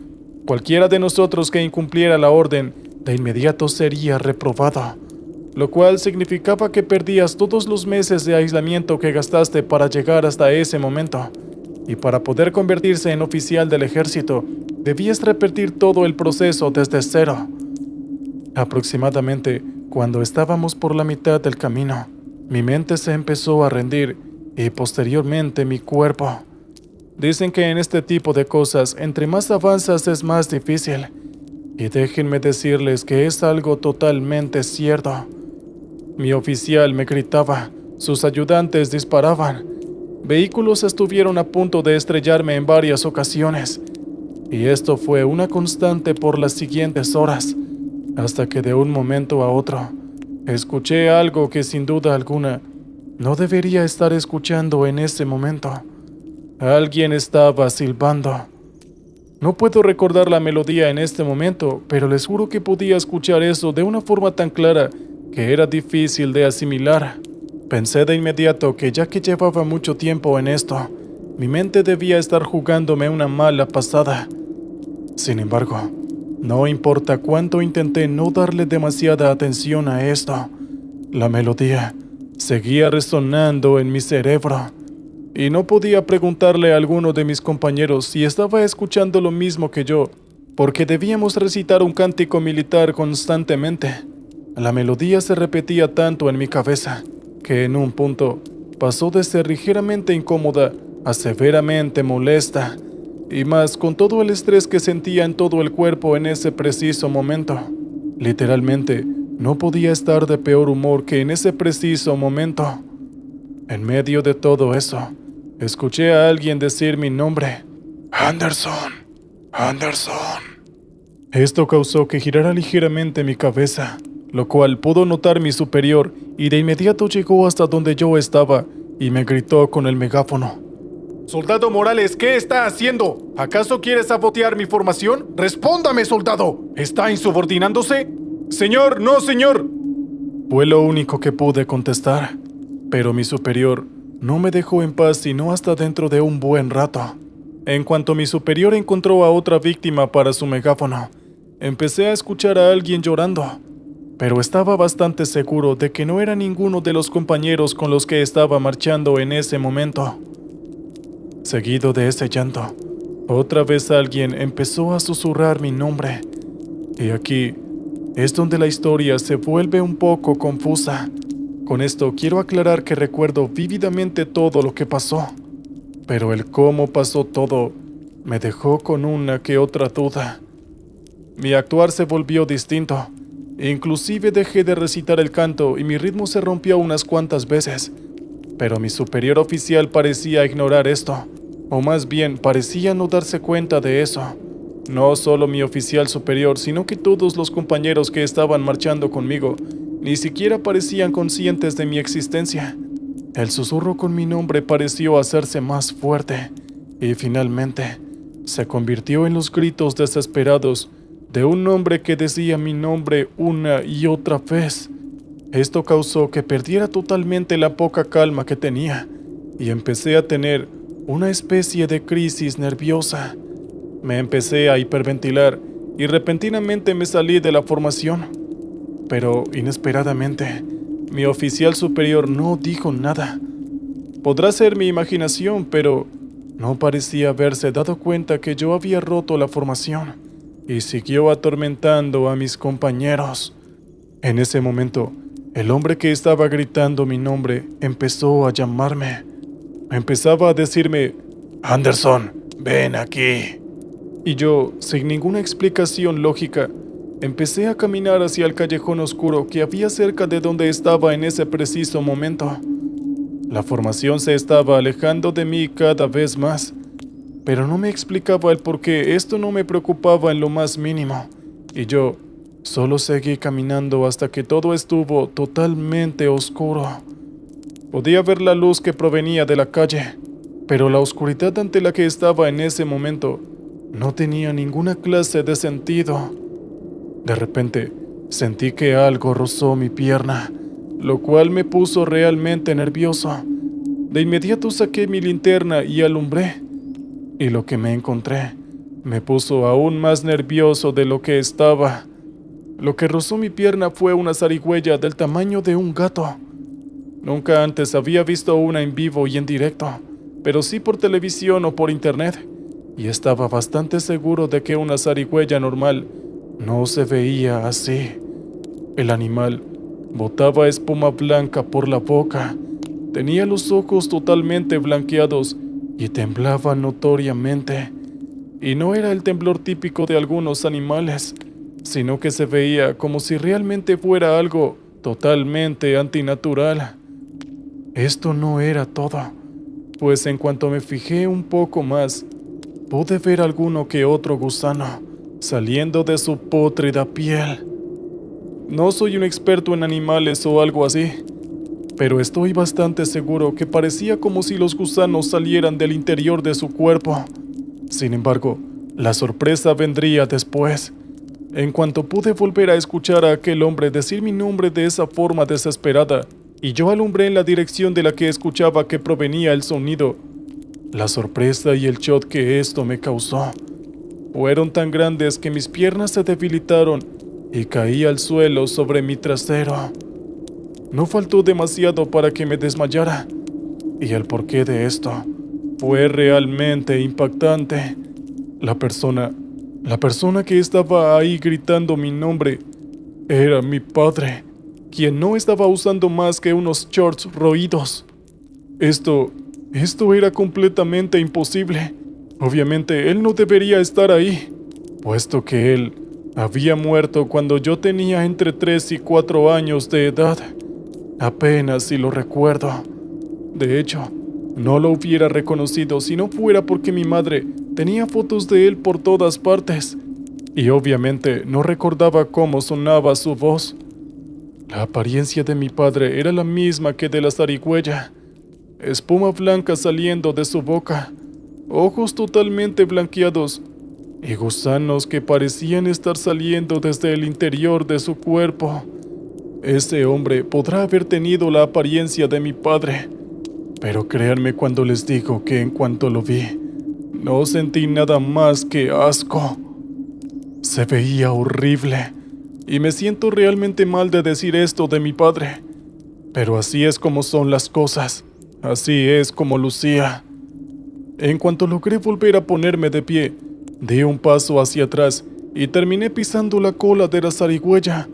Cualquiera de nosotros que incumpliera la orden, de inmediato sería reprobado, lo cual significaba que perdías todos los meses de aislamiento que gastaste para llegar hasta ese momento. Y para poder convertirse en oficial del ejército, debías repetir todo el proceso desde cero. Aproximadamente cuando estábamos por la mitad del camino, mi mente se empezó a rendir y posteriormente mi cuerpo. Dicen que en este tipo de cosas, entre más avanzas es más difícil. Y déjenme decirles que es algo totalmente cierto. Mi oficial me gritaba, sus ayudantes disparaban. Vehículos estuvieron a punto de estrellarme en varias ocasiones. Y esto fue una constante por las siguientes horas, hasta que de un momento a otro, escuché algo que sin duda alguna no debería estar escuchando en ese momento. Alguien estaba silbando. No puedo recordar la melodía en este momento, pero les juro que podía escuchar eso de una forma tan clara que era difícil de asimilar. Pensé de inmediato que ya que llevaba mucho tiempo en esto, mi mente debía estar jugándome una mala pasada. Sin embargo, no importa cuánto intenté no darle demasiada atención a esto, la melodía seguía resonando en mi cerebro. Y no podía preguntarle a alguno de mis compañeros si estaba escuchando lo mismo que yo, porque debíamos recitar un cántico militar constantemente. La melodía se repetía tanto en mi cabeza, que en un punto pasó de ser ligeramente incómoda a severamente molesta, y más con todo el estrés que sentía en todo el cuerpo en ese preciso momento. Literalmente, no podía estar de peor humor que en ese preciso momento. En medio de todo eso, escuché a alguien decir mi nombre. Anderson, Anderson. Esto causó que girara ligeramente mi cabeza, lo cual pudo notar mi superior, y de inmediato llegó hasta donde yo estaba y me gritó con el megáfono. «Soldado Morales, ¿qué está haciendo? ¿Acaso quiere sabotear mi formación? ¡Respóndame, soldado! ¿Está insubordinándose?» «Señor, no, señor». Fue lo único que pude contestar, pero mi superior no me dejó en paz sino hasta dentro de un buen rato. En cuanto mi superior encontró a otra víctima para su megáfono, empecé a escuchar a alguien llorando, pero estaba bastante seguro de que no era ninguno de los compañeros con los que estaba marchando en ese momento. Seguido de ese llanto, otra vez alguien empezó a susurrar mi nombre, y aquí es donde la historia se vuelve un poco confusa. Con esto quiero aclarar que recuerdo vívidamente todo lo que pasó, pero el cómo pasó todo me dejó con una que otra duda. Mi actuar se volvió distinto, inclusive dejé de recitar el canto y mi ritmo se rompió unas cuantas veces, pero mi superior oficial parecía ignorar esto, o más bien parecía no darse cuenta de eso. No solo mi oficial superior, sino que todos los compañeros que estaban marchando conmigo ni siquiera parecían conscientes de mi existencia. El susurro con mi nombre pareció hacerse más fuerte y finalmente se convirtió en los gritos desesperados de un hombre que decía mi nombre una y otra vez. Esto causó que perdiera totalmente la poca calma que tenía y empecé a tener una especie de crisis nerviosa. Me empecé a hiperventilar y repentinamente me salí de la formación. Pero inesperadamente, Mi oficial superior no dijo nada. Podrá ser mi imaginación, pero no parecía haberse dado cuenta que yo había roto la formación y siguió atormentando a mis compañeros. En ese momento, el hombre que estaba gritando mi nombre empezó a llamarme. Empezaba a decirme: Anderson, ven aquí. Y yo, sin ninguna explicación lógica, empecé a caminar hacia el callejón oscuro que había cerca de donde estaba en ese preciso momento. La formación se estaba alejando de mí cada vez más, pero no me explicaba el por qué. Esto no me preocupaba en lo más mínimo, y yo solo seguí caminando hasta que todo estuvo totalmente oscuro. Podía ver la luz que provenía de la calle, pero la oscuridad ante la que estaba en ese momento no tenía ninguna clase de sentido. De repente, sentí que algo rozó mi pierna, lo cual me puso realmente nervioso. De inmediato saqué mi linterna y alumbré, y lo que me encontré me puso aún más nervioso de lo que estaba. Lo que rozó mi pierna fue una zarigüeya del tamaño de un gato. Nunca antes había visto una en vivo y en directo, pero sí por televisión o por internet, y estaba bastante seguro de que una zarigüeya normal no se veía así. El animal botaba espuma blanca por la boca, tenía los ojos totalmente blanqueados y temblaba notoriamente. Y no era el temblor típico de algunos animales, sino que se veía como si realmente fuera algo totalmente antinatural. Esto no era todo, pues en cuanto me fijé un poco más, pude ver alguno que otro gusano saliendo de su pútrida piel. No soy un experto en animales o algo así, pero estoy bastante seguro que parecía como si los gusanos salieran del interior de su cuerpo. Sin embargo, la sorpresa vendría después. En cuanto pude volver a escuchar a aquel hombre decir mi nombre de esa forma desesperada, y yo alumbré en la dirección de la que escuchaba que provenía el sonido, la sorpresa y el shock que esto me causó fueron tan grandes que mis piernas se debilitaron y caí al suelo sobre mi trasero. No faltó demasiado para que me desmayara, y el porqué de esto fue realmente impactante. La persona que estaba ahí gritando mi nombre era mi padre, quien no estaba usando más que unos shorts roídos. Esto era completamente imposible. Obviamente él no debería estar ahí, puesto que él había muerto cuando yo tenía entre 3 y 4 años de edad. Apenas si lo recuerdo. De hecho, no lo hubiera reconocido si no fuera porque mi madre tenía fotos de él por todas partes, y obviamente no recordaba cómo sonaba su voz. La apariencia de mi padre era la misma que de la zarigüeya. Espuma blanca saliendo de su boca, ojos totalmente blanqueados y gusanos que parecían estar saliendo desde el interior de su cuerpo. Ese hombre podrá haber tenido la apariencia de mi padre, pero créanme cuando les digo que en cuanto lo vi, no sentí nada más que asco. Se veía horrible, y me siento realmente mal de decir esto de mi padre, pero así es como son las cosas, así es como lucía. En cuanto logré volver a ponerme de pie, di un paso hacia atrás y terminé pisando la cola de la zarigüeya,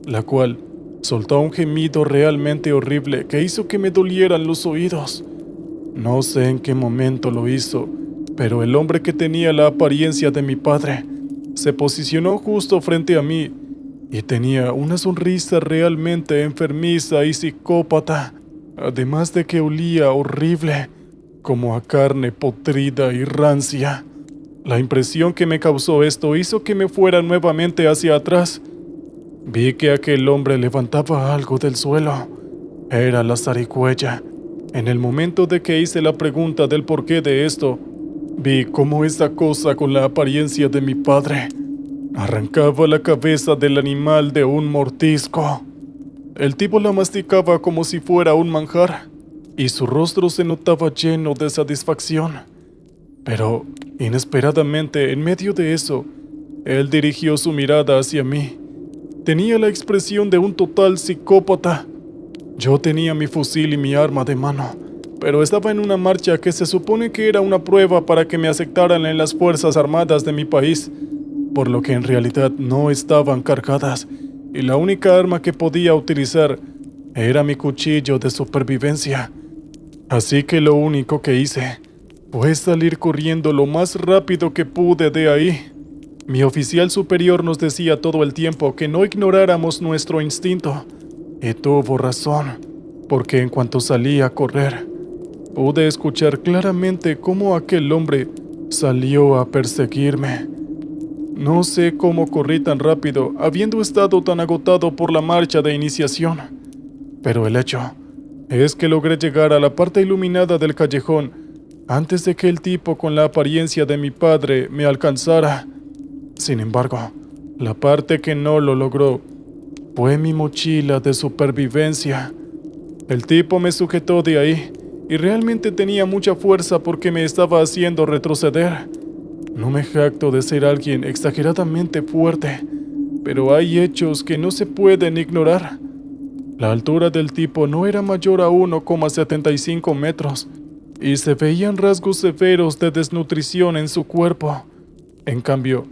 la cual soltó un gemido realmente horrible que hizo que me dolieran los oídos. No sé en qué momento lo hizo, pero el hombre que tenía la apariencia de mi padre se posicionó justo frente a mí y tenía una sonrisa realmente enfermiza y psicópata, además de que olía horrible, como a carne podrida y rancia. La impresión que me causó esto hizo que me fuera nuevamente hacia atrás. Vi que aquel hombre levantaba algo del suelo. Era la zarigüeya. En el momento de que hice la pregunta del porqué de esto, vi cómo esa cosa con la apariencia de mi padre arrancaba la cabeza del animal de un mordisco. El tipo la masticaba como si fuera un manjar, y su rostro se notaba lleno de satisfacción. Pero, inesperadamente, en medio de eso, él dirigió su mirada hacia mí. Tenía la expresión de un total psicópata. Yo tenía mi fusil y mi arma de mano, pero estaba en una marcha que se supone que era una prueba para que me aceptaran en las Fuerzas Armadas de mi país, por lo que en realidad no estaban cargadas, y la única arma que podía utilizar era mi cuchillo de supervivencia. Así que lo único que hice fue salir corriendo lo más rápido que pude de ahí. Mi oficial superior nos decía todo el tiempo que no ignoráramos nuestro instinto, y tuvo razón, porque en cuanto salí a correr, pude escuchar claramente cómo aquel hombre salió a perseguirme. No sé cómo corrí tan rápido, habiendo estado tan agotado por la marcha de iniciación, pero el hecho es que logré llegar a la parte iluminada del callejón antes de que el tipo con la apariencia de mi padre me alcanzara. Sin embargo, la parte que no lo logró fue mi mochila de supervivencia. El tipo me sujetó de ahí y realmente tenía mucha fuerza porque me estaba haciendo retroceder. No me jacto de ser alguien exageradamente fuerte, pero hay hechos que no se pueden ignorar. La altura del tipo no era mayor a 1,75 metros y se veían rasgos severos de desnutrición en su cuerpo. En cambio,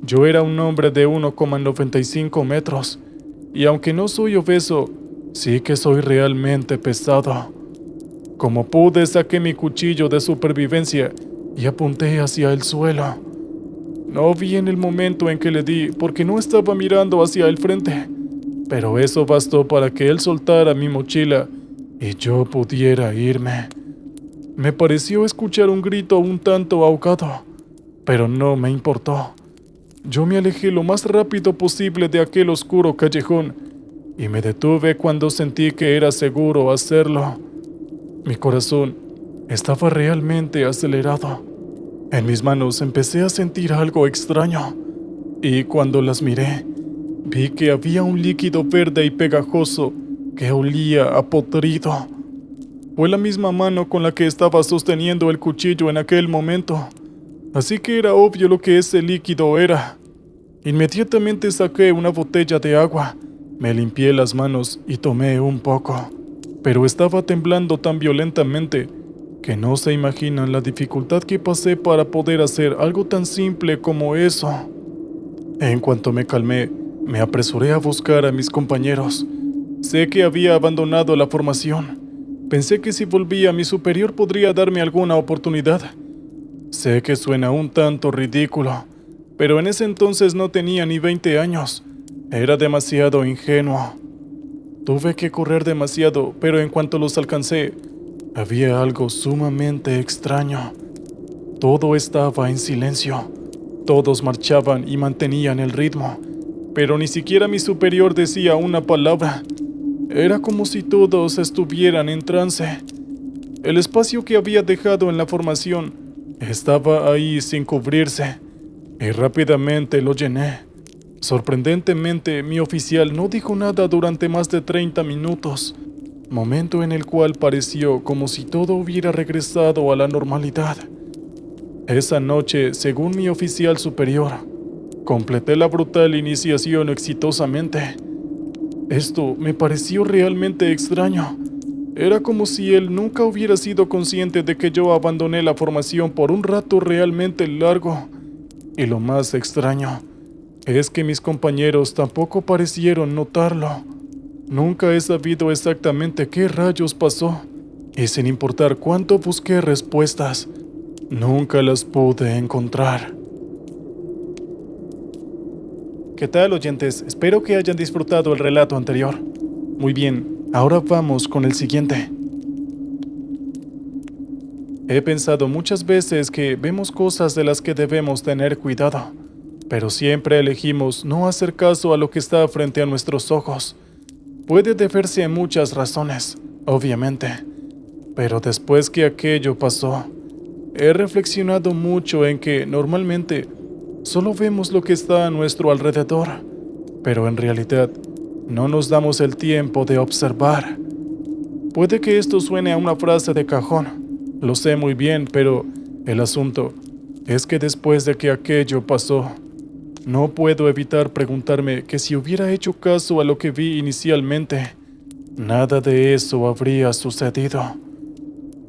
yo era un hombre de 1,95 metros y aunque no soy obeso, sí que soy realmente pesado. Como pude, saqué mi cuchillo de supervivencia y apunté hacia el suelo. No vi en el momento en que le di porque no estaba mirando hacia el frente, pero eso bastó para que él soltara mi mochila y yo pudiera irme. Me pareció escuchar un grito un tanto ahogado, pero no me importó. Yo me alejé lo más rápido posible de aquel oscuro callejón y me detuve cuando sentí que era seguro hacerlo. Mi corazón estaba realmente acelerado. En mis manos empecé a sentir algo extraño y cuando las miré, vi que había un líquido verde y pegajoso que olía a podrido. Fue la misma mano con la que estaba sosteniendo el cuchillo en aquel momento, así que era obvio lo que ese líquido era. Inmediatamente saqué una botella de agua, me limpié las manos y tomé un poco, pero estaba temblando tan violentamente que no se imaginan la dificultad que pasé para poder hacer algo tan simple como eso. En cuanto me calmé, me apresuré a buscar a mis compañeros. Sé que había abandonado la formación. Pensé que si volvía mi superior podría darme alguna oportunidad. Sé que suena un tanto ridículo, pero en ese entonces no tenía ni 20 años. Era demasiado ingenuo. Tuve que correr demasiado, pero en cuanto los alcancé, había algo sumamente extraño. Todo estaba en silencio. Todos marchaban y mantenían el ritmo, pero ni siquiera mi superior decía una palabra. Era como si todos estuvieran en trance. El espacio que había dejado en la formación estaba ahí sin cubrirse, y rápidamente lo llené. Sorprendentemente, mi oficial no dijo nada durante más de 30 minutos, momento en el cual pareció como si todo hubiera regresado a la normalidad. Esa noche, según mi oficial superior, completé la brutal iniciación exitosamente. Esto me pareció realmente extraño. Era como si él nunca hubiera sido consciente de que yo abandoné la formación por un rato realmente largo. Y lo más extraño es que mis compañeros tampoco parecieron notarlo. Nunca he sabido exactamente qué rayos pasó, y sin importar cuánto busqué respuestas, nunca las pude encontrar. ¿Qué tal, oyentes? Espero que hayan disfrutado el relato anterior. Muy bien, ahora vamos con el siguiente. He pensado muchas veces que vemos cosas de las que debemos tener cuidado, pero siempre elegimos no hacer caso a lo que está frente a nuestros ojos. Puede deberse a muchas razones, obviamente, pero después que aquello pasó, he reflexionado mucho en que normalmente solo vemos lo que está a nuestro alrededor, pero en realidad no nos damos el tiempo de observar. Puede que esto suene a una frase de cajón, lo sé muy bien, pero el asunto es que después de que aquello pasó, no puedo evitar preguntarme que si hubiera hecho caso a lo que vi inicialmente, Nada de eso habría sucedido.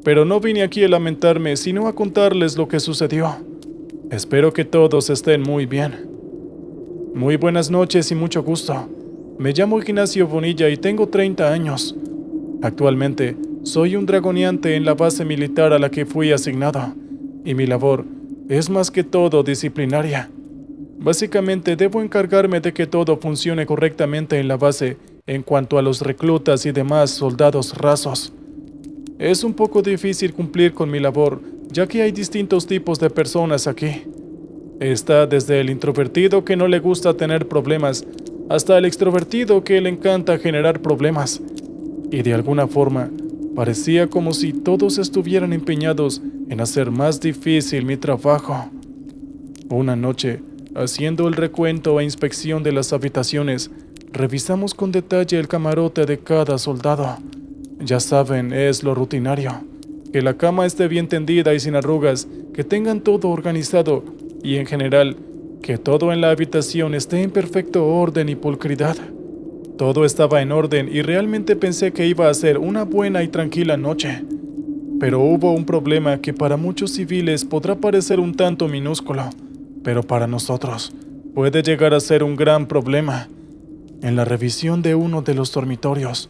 Pero no vine aquí a lamentarme, sino a contarles lo que sucedió. Espero que todos estén muy bien. Muy buenas noches y mucho gusto. Me llamo Ignacio Bonilla y tengo 30 años. Actualmente, soy un dragoneante en la base militar a la que fui asignado, y mi labor es más que todo disciplinaria. Básicamente, debo encargarme de que todo funcione correctamente en la base en cuanto a los reclutas y demás soldados rasos. Es un poco difícil cumplir con mi labor, ya que hay distintos tipos de personas aquí. Está desde el introvertido que no le gusta tener problemas, hasta el extrovertido que le encanta generar problemas. Y de alguna forma, parecía como si todos estuvieran empeñados en hacer más difícil mi trabajo. Una noche, haciendo el recuento e inspección de las habitaciones, revisamos con detalle el camarote de cada soldado. Ya saben, es lo rutinario. Que la cama esté bien tendida y sin arrugas, que tengan todo organizado y en general, que todo en la habitación esté en perfecto orden y pulcridad. Todo estaba en orden y realmente pensé que iba a ser una buena y tranquila noche. Pero hubo un problema que para muchos civiles podrá parecer un tanto minúsculo, pero para nosotros puede llegar a ser un gran problema. En la revisión de uno de los dormitorios,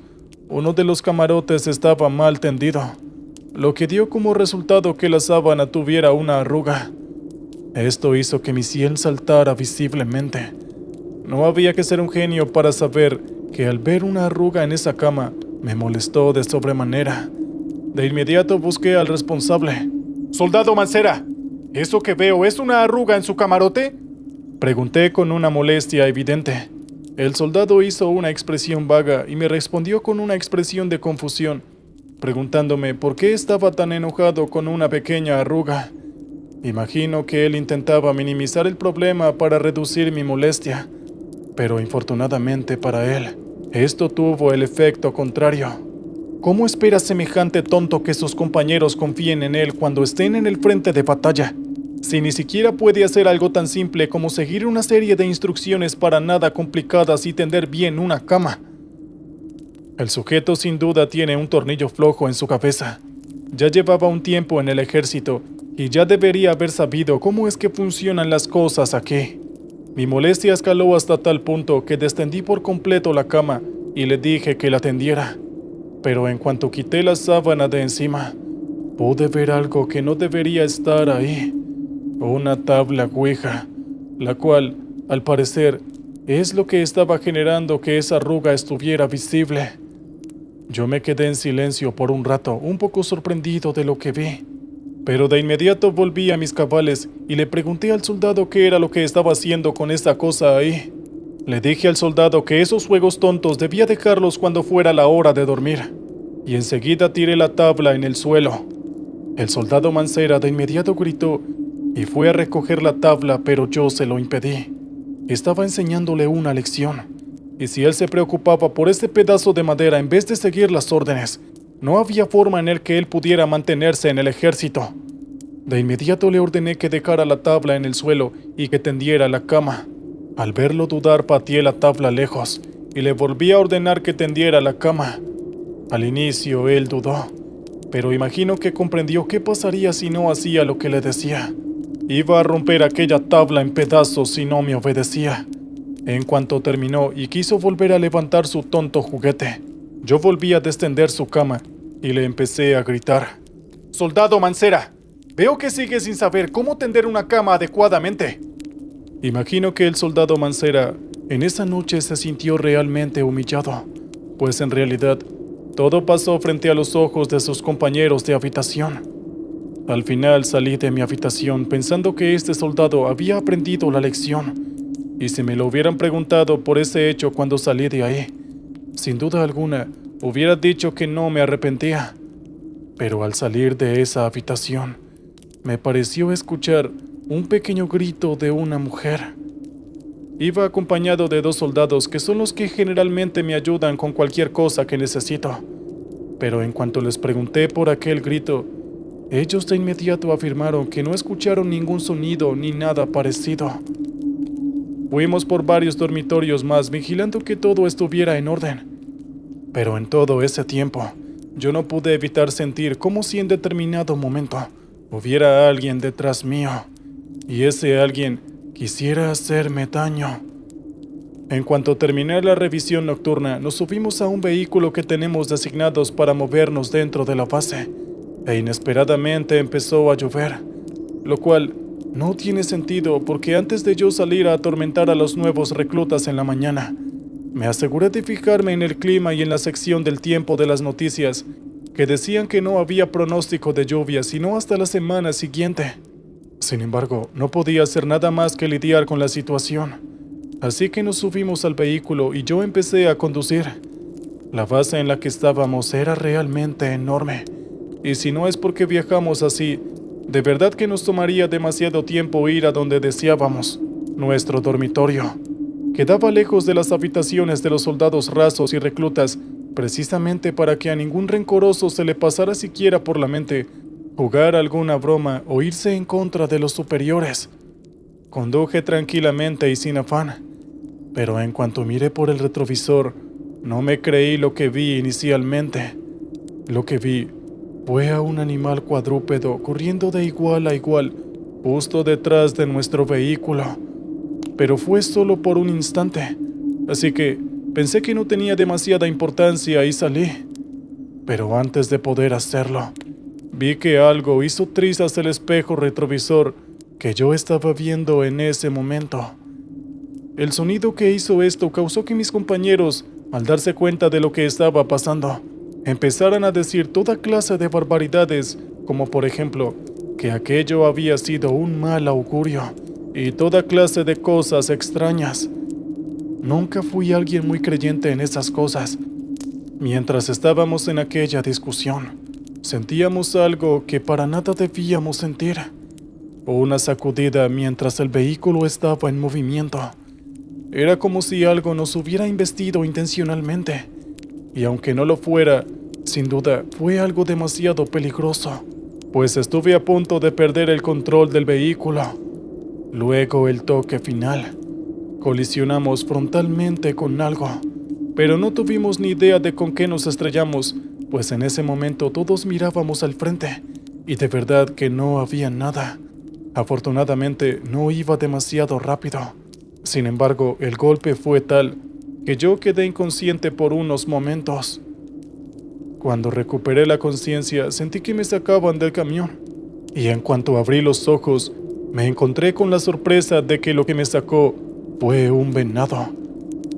uno de los camarotes estaba mal tendido, lo que dio como resultado que la sábana tuviera una arruga. Esto hizo que mi sien saltara visiblemente. No había que ser un genio para saber que al ver una arruga en esa cama, me molestó de sobremanera. De inmediato busqué al responsable. «Soldado Mancera, ¿eso que veo es una arruga en su camarote?», pregunté con una molestia evidente. El soldado hizo una expresión vaga y me respondió con una expresión de confusión, preguntándome por qué estaba tan enojado con una pequeña arruga. Imagino que él intentaba minimizar el problema para reducir mi molestia, pero infortunadamente para él, esto tuvo el efecto contrario. ¿Cómo espera semejante tonto que sus compañeros confíen en él cuando estén en el frente de batalla, si ni siquiera puede hacer algo tan simple como seguir una serie de instrucciones para nada complicadas y tender bien una cama? El sujeto sin duda tiene un tornillo flojo en su cabeza. Ya llevaba un tiempo en el ejército y ya debería haber sabido cómo es que funcionan las cosas aquí. Mi molestia escaló hasta tal punto que descendí por completo la cama y le dije que la tendiera. Pero en cuanto quité la sábana de encima, pude ver algo que no debería estar ahí. Una tabla Ouija, la cual, al parecer, es lo que estaba generando que esa arruga estuviera visible. Yo me quedé en silencio por un rato, un poco sorprendido de lo que vi. Pero de inmediato volví a mis cabales y le pregunté al soldado qué era lo que estaba haciendo con esa cosa ahí. Le dije al soldado que esos juegos tontos debía dejarlos cuando fuera la hora de dormir, y enseguida tiré la tabla en el suelo. El soldado Mancera de inmediato gritó y fue a recoger la tabla, pero yo se lo impedí. Estaba enseñándole una lección, y si él se preocupaba por ese pedazo de madera en vez de seguir las órdenes, no había forma en el que él pudiera mantenerse en el ejército. De inmediato le ordené que dejara la tabla en el suelo y que tendiera la cama. Al verlo dudar, pateé la tabla lejos y le volví a ordenar que tendiera la cama. Al inicio él dudó, pero imagino que comprendió qué pasaría si no hacía lo que le decía. Iba a romper aquella tabla en pedazos si no me obedecía. En cuanto terminó y quiso volver a levantar su tonto juguete, yo volví a descender su cama y le empecé a gritar. «Soldado Mancera, veo que sigue sin saber cómo tender una cama adecuadamente». Imagino que el soldado Mancera en esa noche se sintió realmente humillado, pues en realidad todo pasó frente a los ojos de sus compañeros de habitación. Al final salí de mi habitación pensando que este soldado había aprendido la lección, y si me lo hubieran preguntado por ese hecho cuando salí de ahí, sin duda alguna hubiera dicho que no me arrepentía. Pero al salir de esa habitación, me pareció escuchar un pequeño grito de una mujer. Iba acompañado de 2 soldados que son los que generalmente me ayudan con cualquier cosa que necesito. Pero en cuanto les pregunté por aquel grito, ellos de inmediato afirmaron que no escucharon ningún sonido ni nada parecido. Fuimos por varios dormitorios más vigilando que todo estuviera en orden. Pero en todo ese tiempo, yo no pude evitar sentir como si en determinado momento hubiera alguien detrás mío, y ese alguien quisiera hacerme daño. En cuanto terminé la revisión nocturna, nos subimos a un vehículo que tenemos designados para movernos dentro de la base, e inesperadamente empezó a llover, lo cual no tiene sentido porque antes de yo salir a atormentar a los nuevos reclutas en la mañana, me aseguré de fijarme en el clima y en la sección del tiempo de las noticias, que decían que no había pronóstico de lluvia sino hasta la semana siguiente. Sin embargo, no podía hacer nada más que lidiar con la situación. Así que nos subimos al vehículo y yo empecé a conducir. La base en la que estábamos era realmente enorme, y si no es porque viajamos así, de verdad que nos tomaría demasiado tiempo ir a donde deseábamos. Nuestro dormitorio quedaba lejos de las habitaciones de los soldados rasos y reclutas, precisamente para que a ningún rencoroso se le pasara siquiera por la mente jugar alguna broma o irse en contra de los superiores. Conduje tranquilamente y sin afán, pero en cuanto miré por el retrovisor, no me creí lo que vi inicialmente. Lo que vi fue a un animal cuadrúpedo corriendo de igual a igual, justo detrás de nuestro vehículo. Pero fue solo por un instante, así que pensé que no tenía demasiada importancia y salí. Pero antes de poder hacerlo, vi que algo hizo trizas el espejo retrovisor que yo estaba viendo en ese momento. El sonido que hizo esto causó que mis compañeros, al darse cuenta de lo que estaba pasando, empezaran a decir toda clase de barbaridades, como por ejemplo, que aquello había sido un mal augurio, y toda clase de cosas extrañas. Nunca fui alguien muy creyente en esas cosas. Mientras estábamos en aquella discusión, sentíamos algo que para nada debíamos sentir. Una sacudida mientras el vehículo estaba en movimiento. Era como si algo nos hubiera investido intencionalmente. Y aunque no lo fuera, sin duda fue algo demasiado peligroso, pues estuve a punto de perder el control del vehículo. Luego el toque final. Colisionamos frontalmente con algo, pero no tuvimos ni idea de con qué nos estrellamos, pues en ese momento todos mirábamos al frente, y de verdad que no había nada. Afortunadamente no iba demasiado rápido. Sin embargo, el golpe fue tal que yo quedé inconsciente por unos momentos. Cuando recuperé la conciencia, sentí que me sacaban del camión, y en cuanto abrí los ojos, me encontré con la sorpresa de que lo que me sacó fue un venado.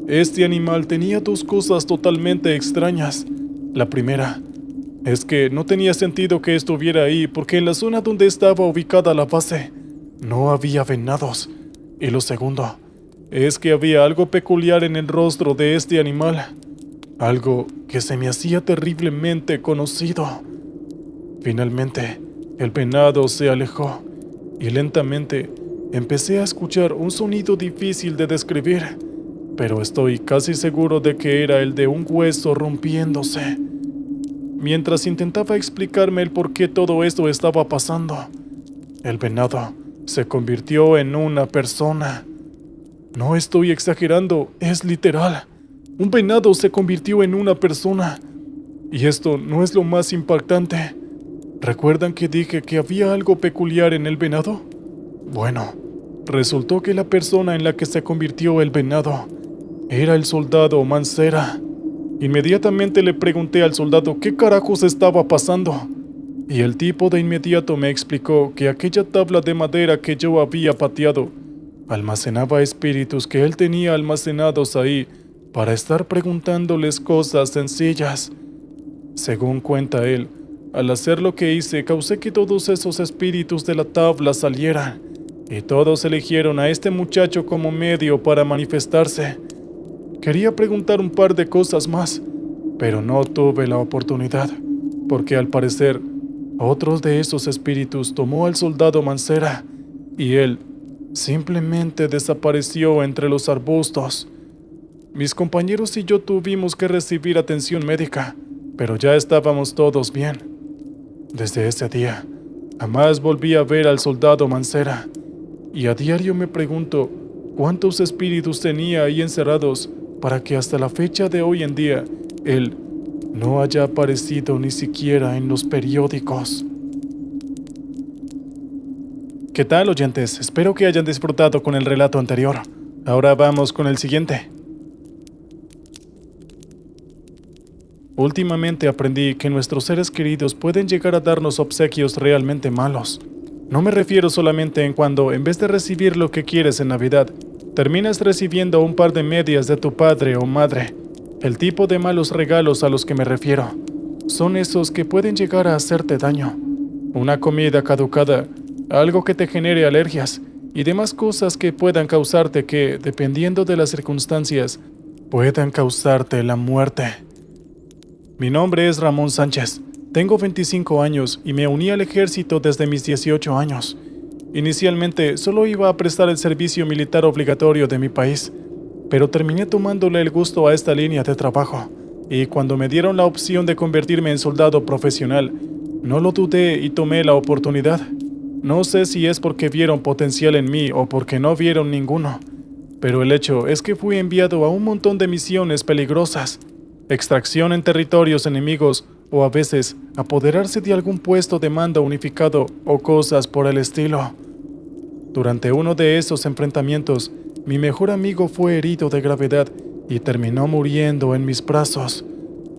Este animal tenía dos cosas totalmente extrañas. La primera es que no tenía sentido que estuviera ahí porque en la zona donde estaba ubicada la base no había venados. Y lo segundo es que había algo peculiar en el rostro de este animal, algo que se me hacía terriblemente conocido. Finalmente, el venado se alejó y lentamente empecé a escuchar un sonido difícil de describir, pero estoy casi seguro de que era el de un hueso rompiéndose. Mientras intentaba explicarme el por qué todo esto estaba pasando, el venado se convirtió en una persona. No estoy exagerando, es literal. Un venado se convirtió en una persona. Y esto no es lo más impactante. ¿Recuerdan que dije que había algo peculiar en el venado? Bueno, resultó que la persona en la que se convirtió el venado era el soldado Mancera. Inmediatamente le pregunté al soldado qué carajos estaba pasando, y el tipo de inmediato me explicó que aquella tabla de madera que yo había pateado almacenaba espíritus que él tenía almacenados ahí para estar preguntándoles cosas sencillas. Según cuenta él, al hacer lo que hice causé que todos esos espíritus de la tabla salieran, y todos eligieron a este muchacho como medio para manifestarse. Quería preguntar un par de cosas más, pero no tuve la oportunidad, porque al parecer, otro de esos espíritus tomó al soldado Mancera, y él simplemente desapareció entre los arbustos. Mis compañeros y yo tuvimos que recibir atención médica, pero ya estábamos todos bien. Desde ese día, jamás volví a ver al soldado Mancera, y a diario me pregunto cuántos espíritus tenía ahí encerrados para que hasta la fecha de hoy en día él no haya aparecido ni siquiera en los periódicos. ¿Qué tal, oyentes? Espero que hayan disfrutado con el relato anterior. Ahora vamos con el siguiente. Últimamente aprendí que nuestros seres queridos pueden llegar a darnos obsequios realmente malos. No me refiero solamente en cuando, en vez de recibir lo que quieres en Navidad, terminas recibiendo un par de medias de tu padre o madre. El tipo de malos regalos a los que me refiero son esos que pueden llegar a hacerte daño. Una comida caducada, algo que te genere alergias y demás cosas que puedan causarte que, dependiendo de las circunstancias, puedan causarte la muerte. Mi nombre es Ramón Sánchez. Tengo 25 años y me uní al ejército desde mis 18 años. Inicialmente solo iba a prestar el servicio militar obligatorio de mi país, pero terminé tomándole el gusto a esta línea de trabajo, y cuando me dieron la opción de convertirme en soldado profesional, no lo dudé y tomé la oportunidad. No sé si es porque vieron potencial en mí o porque no vieron ninguno, pero el hecho es que fui enviado a un montón de misiones peligrosas, extracción en territorios enemigos o a veces apoderarse de algún puesto de mando unificado o cosas por el estilo. Durante uno de esos enfrentamientos, mi mejor amigo fue herido de gravedad y terminó muriendo en mis brazos.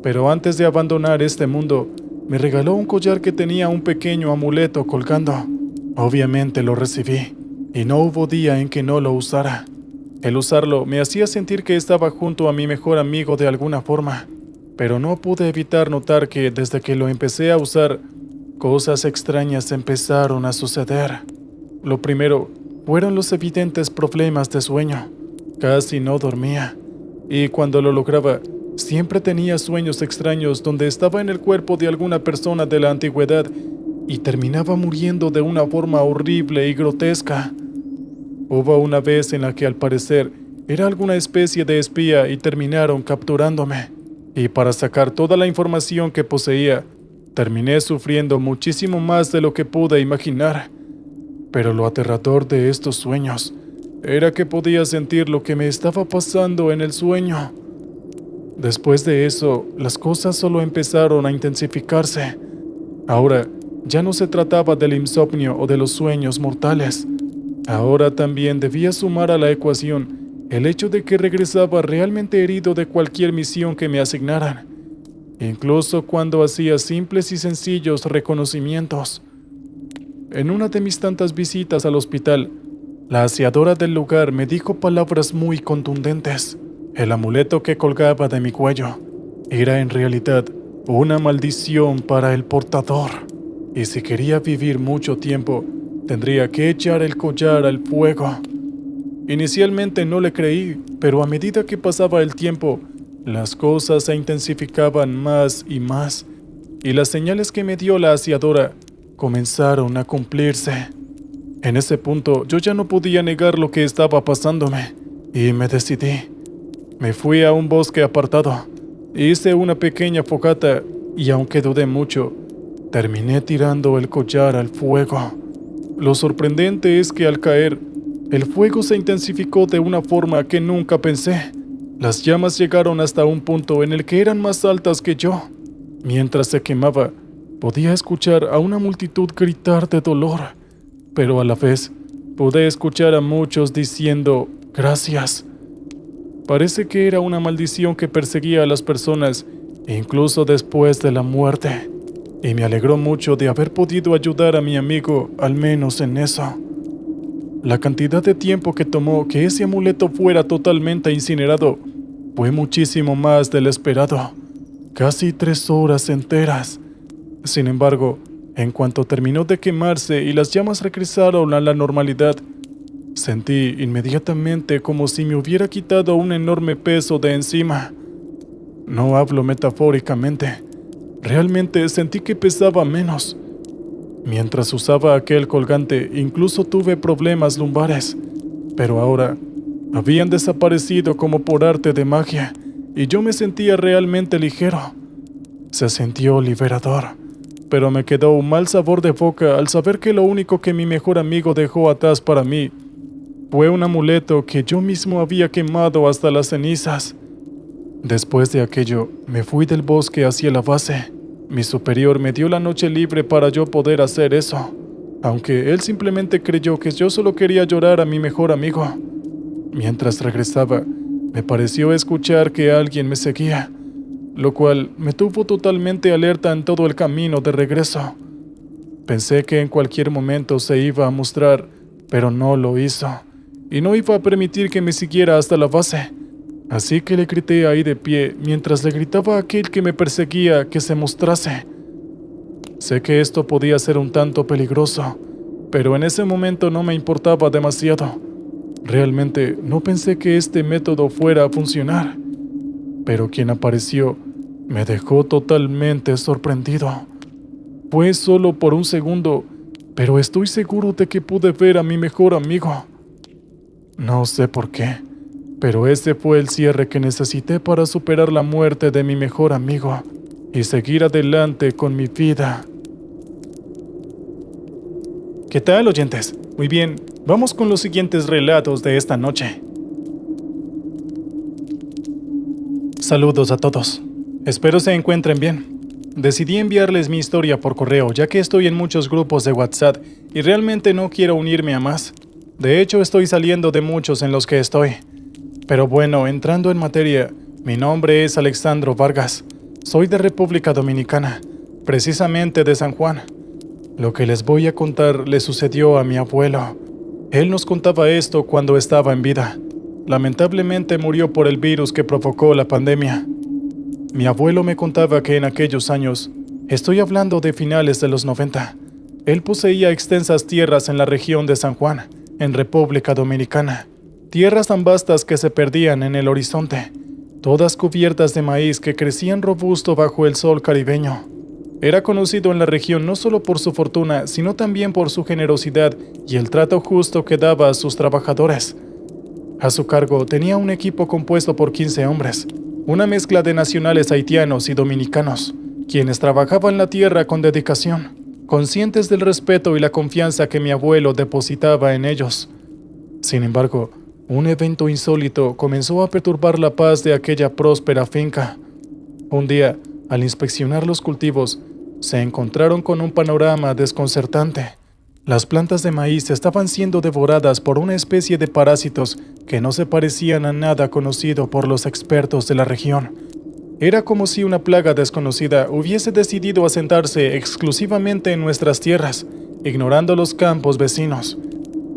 Pero antes de abandonar este mundo, me regaló un collar que tenía un pequeño amuleto colgando. Obviamente lo recibí, y no hubo día en que no lo usara. El usarlo me hacía sentir que estaba junto a mi mejor amigo de alguna forma, pero no pude evitar notar que desde que lo empecé a usar, cosas extrañas empezaron a suceder. Lo primero fueron los evidentes problemas de sueño. Casi no dormía, y cuando lo lograba, siempre tenía sueños extraños donde estaba en el cuerpo de alguna persona de la antigüedad y terminaba muriendo de una forma horrible y grotesca. Hubo una vez en la que al parecer era alguna especie de espía y terminaron capturándome. Y para sacar toda la información que poseía, terminé sufriendo muchísimo más de lo que pude imaginar. Pero lo aterrador de estos sueños era que podía sentir lo que me estaba pasando en el sueño. Después de eso, las cosas solo empezaron a intensificarse. Ahora, ya no se trataba del insomnio o de los sueños mortales. Ahora también debía sumar a la ecuación el hecho de que regresaba realmente herido de cualquier misión que me asignaran, incluso cuando hacía simples y sencillos reconocimientos. En una de mis tantas visitas al hospital, la aseadora del lugar me dijo palabras muy contundentes. El amuleto que colgaba de mi cuello era en realidad una maldición para el portador, y si quería vivir mucho tiempo, tendría que echar el collar al fuego. Inicialmente no le creí, pero a medida que pasaba el tiempo, las cosas se intensificaban más y más, y las señales que me dio la aseadora comenzaron a cumplirse. En ese punto yo ya no podía negar lo que estaba pasándome, y me decidí. Me fui a un bosque apartado, hice una pequeña fogata, y aunque dudé mucho, terminé tirando el collar al fuego. Lo sorprendente es que al caer, el fuego se intensificó de una forma que nunca pensé. Las llamas llegaron hasta un punto en el que eran más altas que yo. Mientras se quemaba, podía escuchar a una multitud gritar de dolor, pero a la vez pude escuchar a muchos diciendo gracias. Parece que era una maldición que perseguía a las personas, incluso después de la muerte, y me alegró mucho de haber podido ayudar a mi amigo, al menos en eso. La cantidad de tiempo que tomó que ese amuleto fuera totalmente incinerado fue muchísimo más del esperado, casi 3 horas enteras. Sin embargo, en cuanto terminó de quemarse y las llamas regresaron a la normalidad, sentí inmediatamente como si me hubiera quitado un enorme peso de encima. No hablo metafóricamente, realmente sentí que pesaba menos. Mientras usaba aquel colgante, incluso tuve problemas lumbares, pero ahora habían desaparecido como por arte de magia, y yo me sentía realmente ligero. Se sintió liberador, pero me quedó un mal sabor de boca al saber que lo único que mi mejor amigo dejó atrás para mí fue un amuleto que yo mismo había quemado hasta las cenizas. Después de aquello, me fui del bosque hacia la base. Mi superior me dio la noche libre para yo poder hacer eso, aunque él simplemente creyó que yo solo quería llorar a mi mejor amigo. Mientras regresaba, me pareció escuchar que alguien me seguía, lo cual me tuvo totalmente alerta en todo el camino de regreso. Pensé que en cualquier momento se iba a mostrar, pero no lo hizo, y no iba a permitir que me siguiera hasta la base. Así que le grité ahí de pie mientras le gritaba a aquel que me perseguía que se mostrase. Sé que esto podía ser un tanto peligroso, pero en ese momento no me importaba demasiado. Realmente no pensé que este método fuera a funcionar, pero quien apareció me dejó totalmente sorprendido. Fue solo por un segundo, pero estoy seguro de que pude ver a mi mejor amigo. No sé por qué, pero ese fue el cierre que necesité para superar la muerte de mi mejor amigo y seguir adelante con mi vida. ¿Qué tal, oyentes? Muy bien, vamos con los siguientes relatos de esta noche. Saludos a todos. Espero se encuentren bien. Decidí enviarles mi historia por correo, ya que estoy en muchos grupos de WhatsApp y realmente no quiero unirme a más. De hecho, estoy saliendo de muchos en los que estoy. Pero bueno, entrando en materia, mi nombre es Alexandro Vargas. Soy de República Dominicana, precisamente de San Juan. Lo que les voy a contar le sucedió a mi abuelo. Él nos contaba esto cuando estaba en vida. Lamentablemente murió por el virus que provocó la pandemia. Mi abuelo me contaba que en aquellos años, estoy hablando de finales de los 90, él poseía extensas tierras en la región de San Juan, en República Dominicana. Tierras tan vastas que se perdían en el horizonte, todas cubiertas de maíz que crecían robusto bajo el sol caribeño. Era conocido en la región no solo por su fortuna, sino también por su generosidad y el trato justo que daba a sus trabajadores. A su cargo tenía un equipo compuesto por 15 hombres, una mezcla de nacionales haitianos y dominicanos, quienes trabajaban la tierra con dedicación, conscientes del respeto y la confianza que mi abuelo depositaba en ellos. Sin embargo, un evento insólito comenzó a perturbar la paz de aquella próspera finca. Un día, al inspeccionar los cultivos, se encontraron con un panorama desconcertante. Las plantas de maíz estaban siendo devoradas por una especie de parásitos que no se parecían a nada conocido por los expertos de la región. Era como si una plaga desconocida hubiese decidido asentarse exclusivamente en nuestras tierras, ignorando los campos vecinos.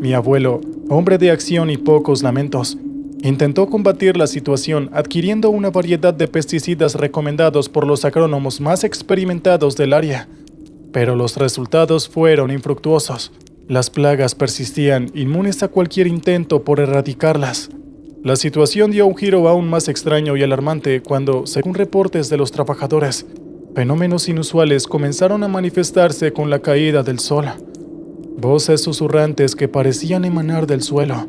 Mi abuelo, hombre de acción y pocos lamentos, intentó combatir la situación adquiriendo una variedad de pesticidas recomendados por los agrónomos más experimentados del área. Pero los resultados fueron infructuosos. Las plagas persistían, inmunes a cualquier intento por erradicarlas. La situación dio un giro aún más extraño y alarmante cuando, según reportes de los trabajadores, fenómenos inusuales comenzaron a manifestarse con la caída del sol. Voces susurrantes que parecían emanar del suelo,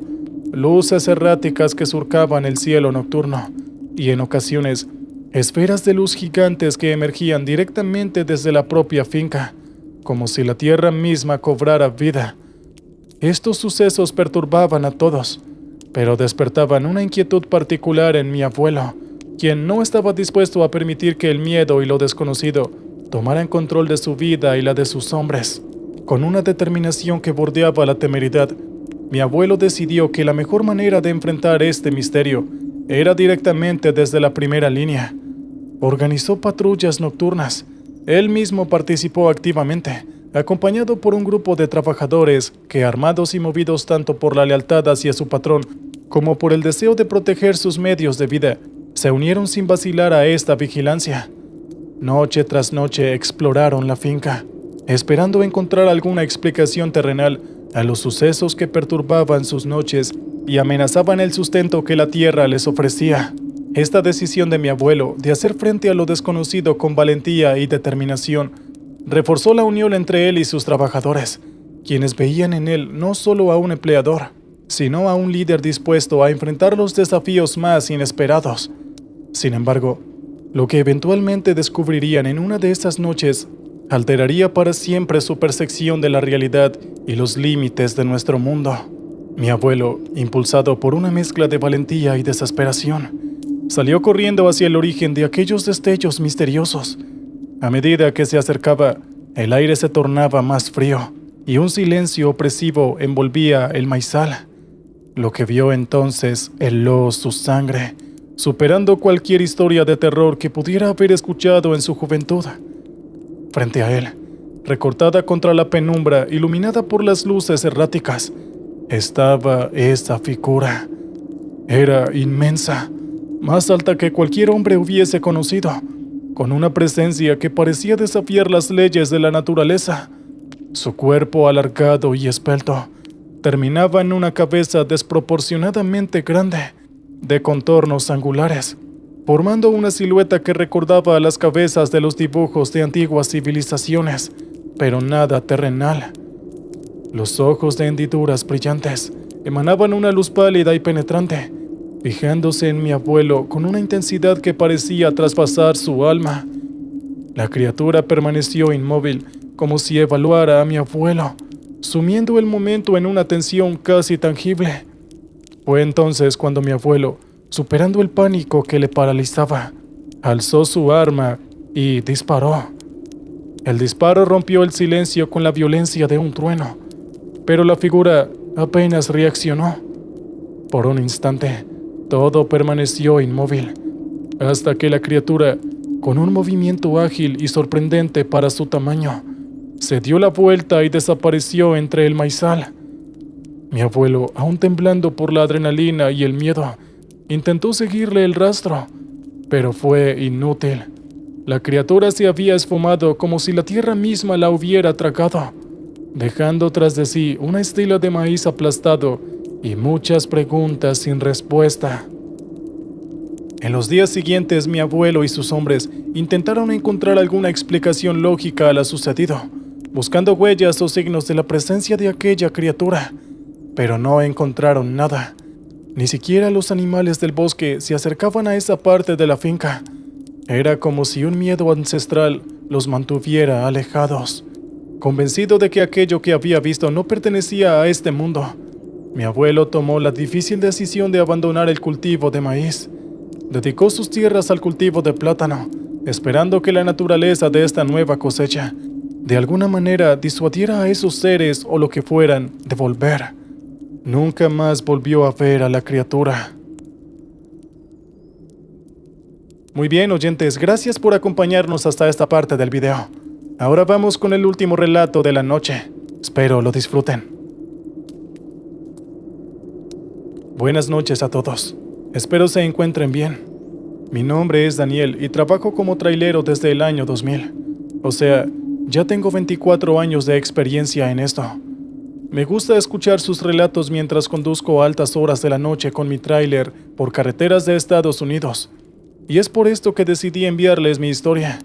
luces erráticas que surcaban el cielo nocturno, y en ocasiones, esferas de luz gigantes que emergían directamente desde la propia finca, como si la tierra misma cobrara vida. Estos sucesos perturbaban a todos, pero despertaban una inquietud particular en mi abuelo, quien no estaba dispuesto a permitir que el miedo y lo desconocido tomaran control de su vida y la de sus hombres. Con una determinación que bordeaba la temeridad, mi abuelo decidió que la mejor manera de enfrentar este misterio era directamente desde la primera línea. Organizó patrullas nocturnas. Él mismo participó activamente, acompañado por un grupo de trabajadores que, armados y movidos tanto por la lealtad hacia su patrón como por el deseo de proteger sus medios de vida, se unieron sin vacilar a esta vigilancia. Noche tras noche exploraron la finca, esperando encontrar alguna explicación terrenal a los sucesos que perturbaban sus noches y amenazaban el sustento que la tierra les ofrecía. Esta decisión de mi abuelo de hacer frente a lo desconocido con valentía y determinación reforzó la unión entre él y sus trabajadores, quienes veían en él no solo a un empleador, sino a un líder dispuesto a enfrentar los desafíos más inesperados. Sin embargo, lo que eventualmente descubrirían en una de esas noches alteraría para siempre su percepción de la realidad y los límites de nuestro mundo. Mi abuelo, impulsado por una mezcla de valentía y desesperación, Salió corriendo hacia el origen de aquellos destellos misteriosos. A medida que se acercaba, el aire se tornaba más frío y un silencio opresivo envolvía el maizal. Lo que vio entonces heló su sangre, superando cualquier historia de terror que pudiera haber escuchado en su juventud. Frente a él, recortada contra la penumbra, iluminada por las luces erráticas, estaba esa figura. Era inmensa, más alta que cualquier hombre hubiese conocido, con una presencia que parecía desafiar las leyes de la naturaleza. Su cuerpo alargado y esbelto terminaba en una cabeza desproporcionadamente grande, de contornos angulares, formando una silueta que recordaba a las cabezas de los dibujos de antiguas civilizaciones, pero nada terrenal. Los ojos de hendiduras brillantes emanaban una luz pálida y penetrante, fijándose en mi abuelo con una intensidad que parecía traspasar su alma. La criatura permaneció inmóvil, como si evaluara a mi abuelo, sumiendo el momento en una tensión casi tangible. Fue entonces cuando mi abuelo, superando el pánico que le paralizaba, alzó su arma y disparó. El disparo rompió el silencio con la violencia de un trueno, pero la figura apenas reaccionó. Por un instante, todo permaneció inmóvil, hasta que la criatura, con un movimiento ágil y sorprendente para su tamaño, se dio la vuelta y desapareció entre el maizal. Mi abuelo, aún temblando por la adrenalina y el miedo, intentó seguirle el rastro, pero fue inútil. La criatura se había esfumado como si la tierra misma la hubiera tragado, dejando tras de sí una estela de maíz aplastado y muchas preguntas sin respuesta. En los días siguientes, mi abuelo y sus hombres intentaron encontrar alguna explicación lógica a lo sucedido, buscando huellas o signos de la presencia de aquella criatura, pero no encontraron nada. Ni siquiera los animales del bosque se acercaban a esa parte de la finca. Era como si un miedo ancestral los mantuviera alejados. Convencido de que aquello que había visto no pertenecía a este mundo, mi abuelo tomó la difícil decisión de abandonar el cultivo de maíz. Dedicó sus tierras al cultivo de plátano, esperando que la naturaleza de esta nueva cosecha de alguna manera disuadiera a esos seres o lo que fueran de volver. Nunca más volvió a ver a la criatura. Muy bien, oyentes, gracias por acompañarnos hasta esta parte del video. Ahora vamos con el último relato de la noche. Espero lo disfruten. Buenas noches a todos. Espero se encuentren bien. Mi nombre es Daniel y trabajo como trailero desde el año 2000. O sea, ya tengo 24 años de experiencia en esto. Me gusta escuchar sus relatos mientras conduzco a altas horas de la noche con mi tráiler por carreteras de Estados Unidos. Y es por esto que decidí enviarles mi historia.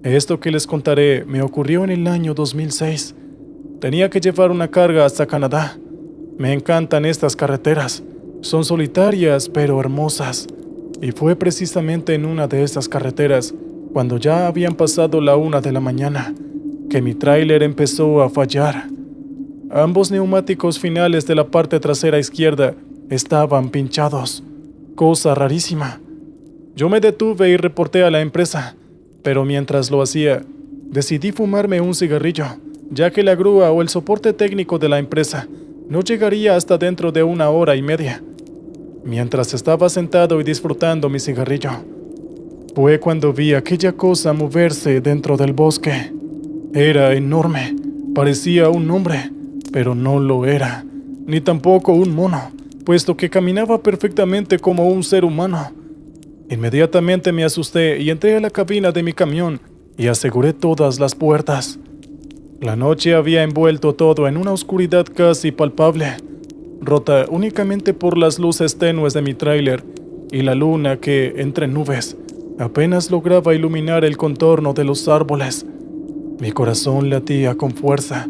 Esto que les contaré me ocurrió en el año 2006. Tenía que llevar una carga hasta Canadá. Me encantan estas carreteras. Son solitarias pero hermosas. Y fue precisamente en una de estas carreteras, cuando ya habían pasado la 1 de la mañana, que mi tráiler empezó a fallar. Ambos neumáticos finales de la parte trasera izquierda estaban pinchados. Cosa rarísima. Yo me detuve y reporté a la empresa, pero mientras lo hacía, decidí fumarme un cigarrillo, ya que la grúa o el soporte técnico de la empresa no llegaría hasta dentro de 1 hora y media. Mientras estaba sentado y disfrutando mi cigarrillo, fue cuando vi aquella cosa moverse dentro del bosque. Era enorme, parecía un hombre, pero no lo era, ni tampoco un mono, puesto que caminaba perfectamente como un ser humano. Inmediatamente me asusté y entré a la cabina de mi camión y aseguré todas las puertas. La noche había envuelto todo en una oscuridad casi palpable, rota únicamente por las luces tenues de mi tráiler y la luna que, entre nubes, apenas lograba iluminar el contorno de los árboles. Mi corazón latía con fuerza.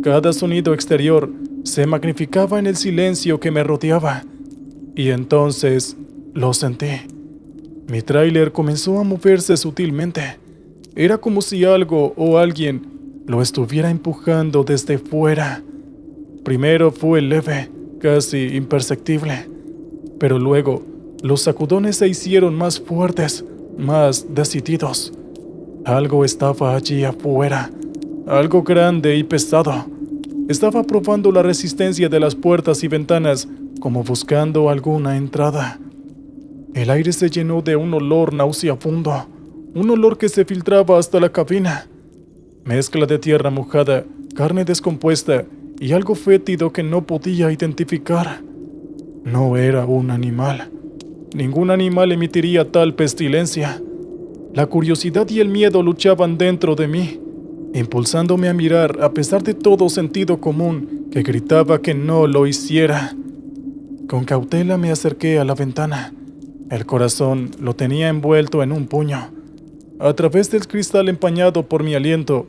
Cada sonido exterior se magnificaba en el silencio que me rodeaba. Y entonces lo sentí. Mi tráiler comenzó a moverse sutilmente. Era como si algo o alguien lo estuviera empujando desde fuera. Primero fue leve, casi imperceptible, pero luego Los sacudones se hicieron más fuertes, más decididos. Algo estaba allí afuera, algo grande y pesado. Estaba probando la resistencia de las puertas y ventanas, como buscando alguna entrada. El aire se llenó de un olor nauseabundo, un olor que se filtraba hasta la cabina. Mezcla de tierra mojada, carne descompuesta y algo fétido que no podía identificar. No era un animal. Ningún animal emitiría tal pestilencia. La curiosidad y el miedo luchaban dentro de mí, impulsándome a mirar a pesar de todo sentido común que gritaba que no lo hiciera. Con cautela me acerqué a la ventana. El corazón lo tenía envuelto en un puño. A través del cristal empañado por mi aliento,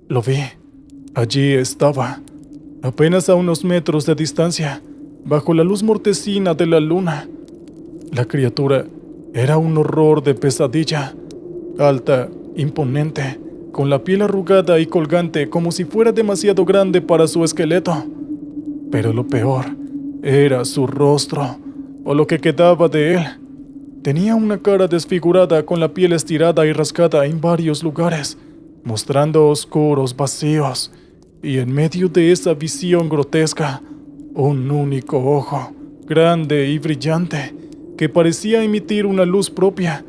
lo vi. Allí estaba, apenas a unos metros de distancia, bajo la luz mortecina de la luna. La criatura era un horror de pesadilla, alta, imponente, con la piel arrugada y colgante como si fuera demasiado grande para su esqueleto. Pero lo peor era su rostro, o lo que quedaba de él. Tenía una cara desfigurada con la piel estirada y rasgada en varios lugares, mostrando oscuros vacíos, y en medio de esa visión grotesca, un único ojo, grande y brillante, que parecía emitir una luz propia,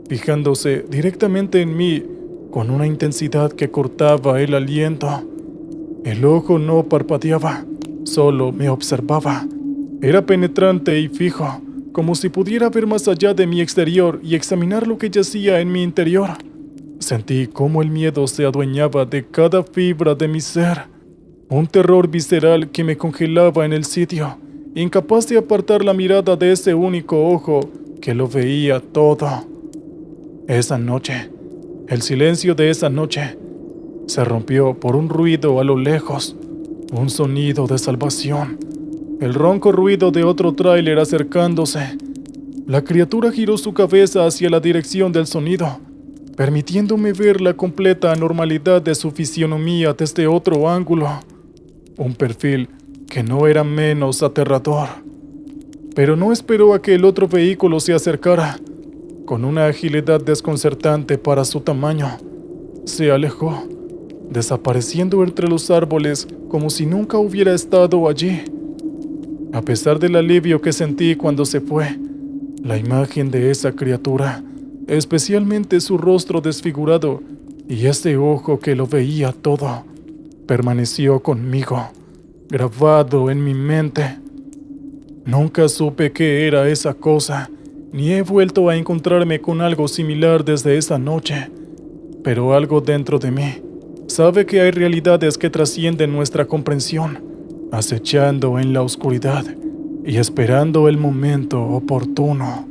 fijándose directamente en mí con una intensidad que cortaba el aliento. El ojo no parpadeaba, solo me observaba. Era penetrante y fijo, como si pudiera ver más allá de mi exterior y examinar lo que yacía en mi interior. Sentí cómo el miedo se adueñaba de cada fibra de mi ser, un terror visceral que me congelaba en el sitio, incapaz de apartar la mirada de ese único ojo que lo veía todo. Esa noche, el silencio de esa noche, se rompió por un ruido a lo lejos, un sonido de salvación, el ronco ruido de otro tráiler acercándose. La criatura giró su cabeza hacia la dirección del sonido, permitiéndome ver la completa anormalidad de su fisionomía desde otro ángulo, un perfil que no era menos aterrador. Pero no esperó a que el otro vehículo se acercara. Con una agilidad desconcertante para su tamaño, se alejó, desapareciendo entre los árboles como si nunca hubiera estado allí. A pesar del alivio que sentí cuando se fue, la imagen de esa criatura, especialmente su rostro desfigurado y ese ojo que lo veía todo, permaneció conmigo, grabado en mi mente. Nunca supe qué era esa cosa, ni he vuelto a encontrarme con algo similar desde esa noche, pero algo dentro de mí sabe que hay realidades que trascienden nuestra comprensión, acechando en la oscuridad y esperando el momento oportuno.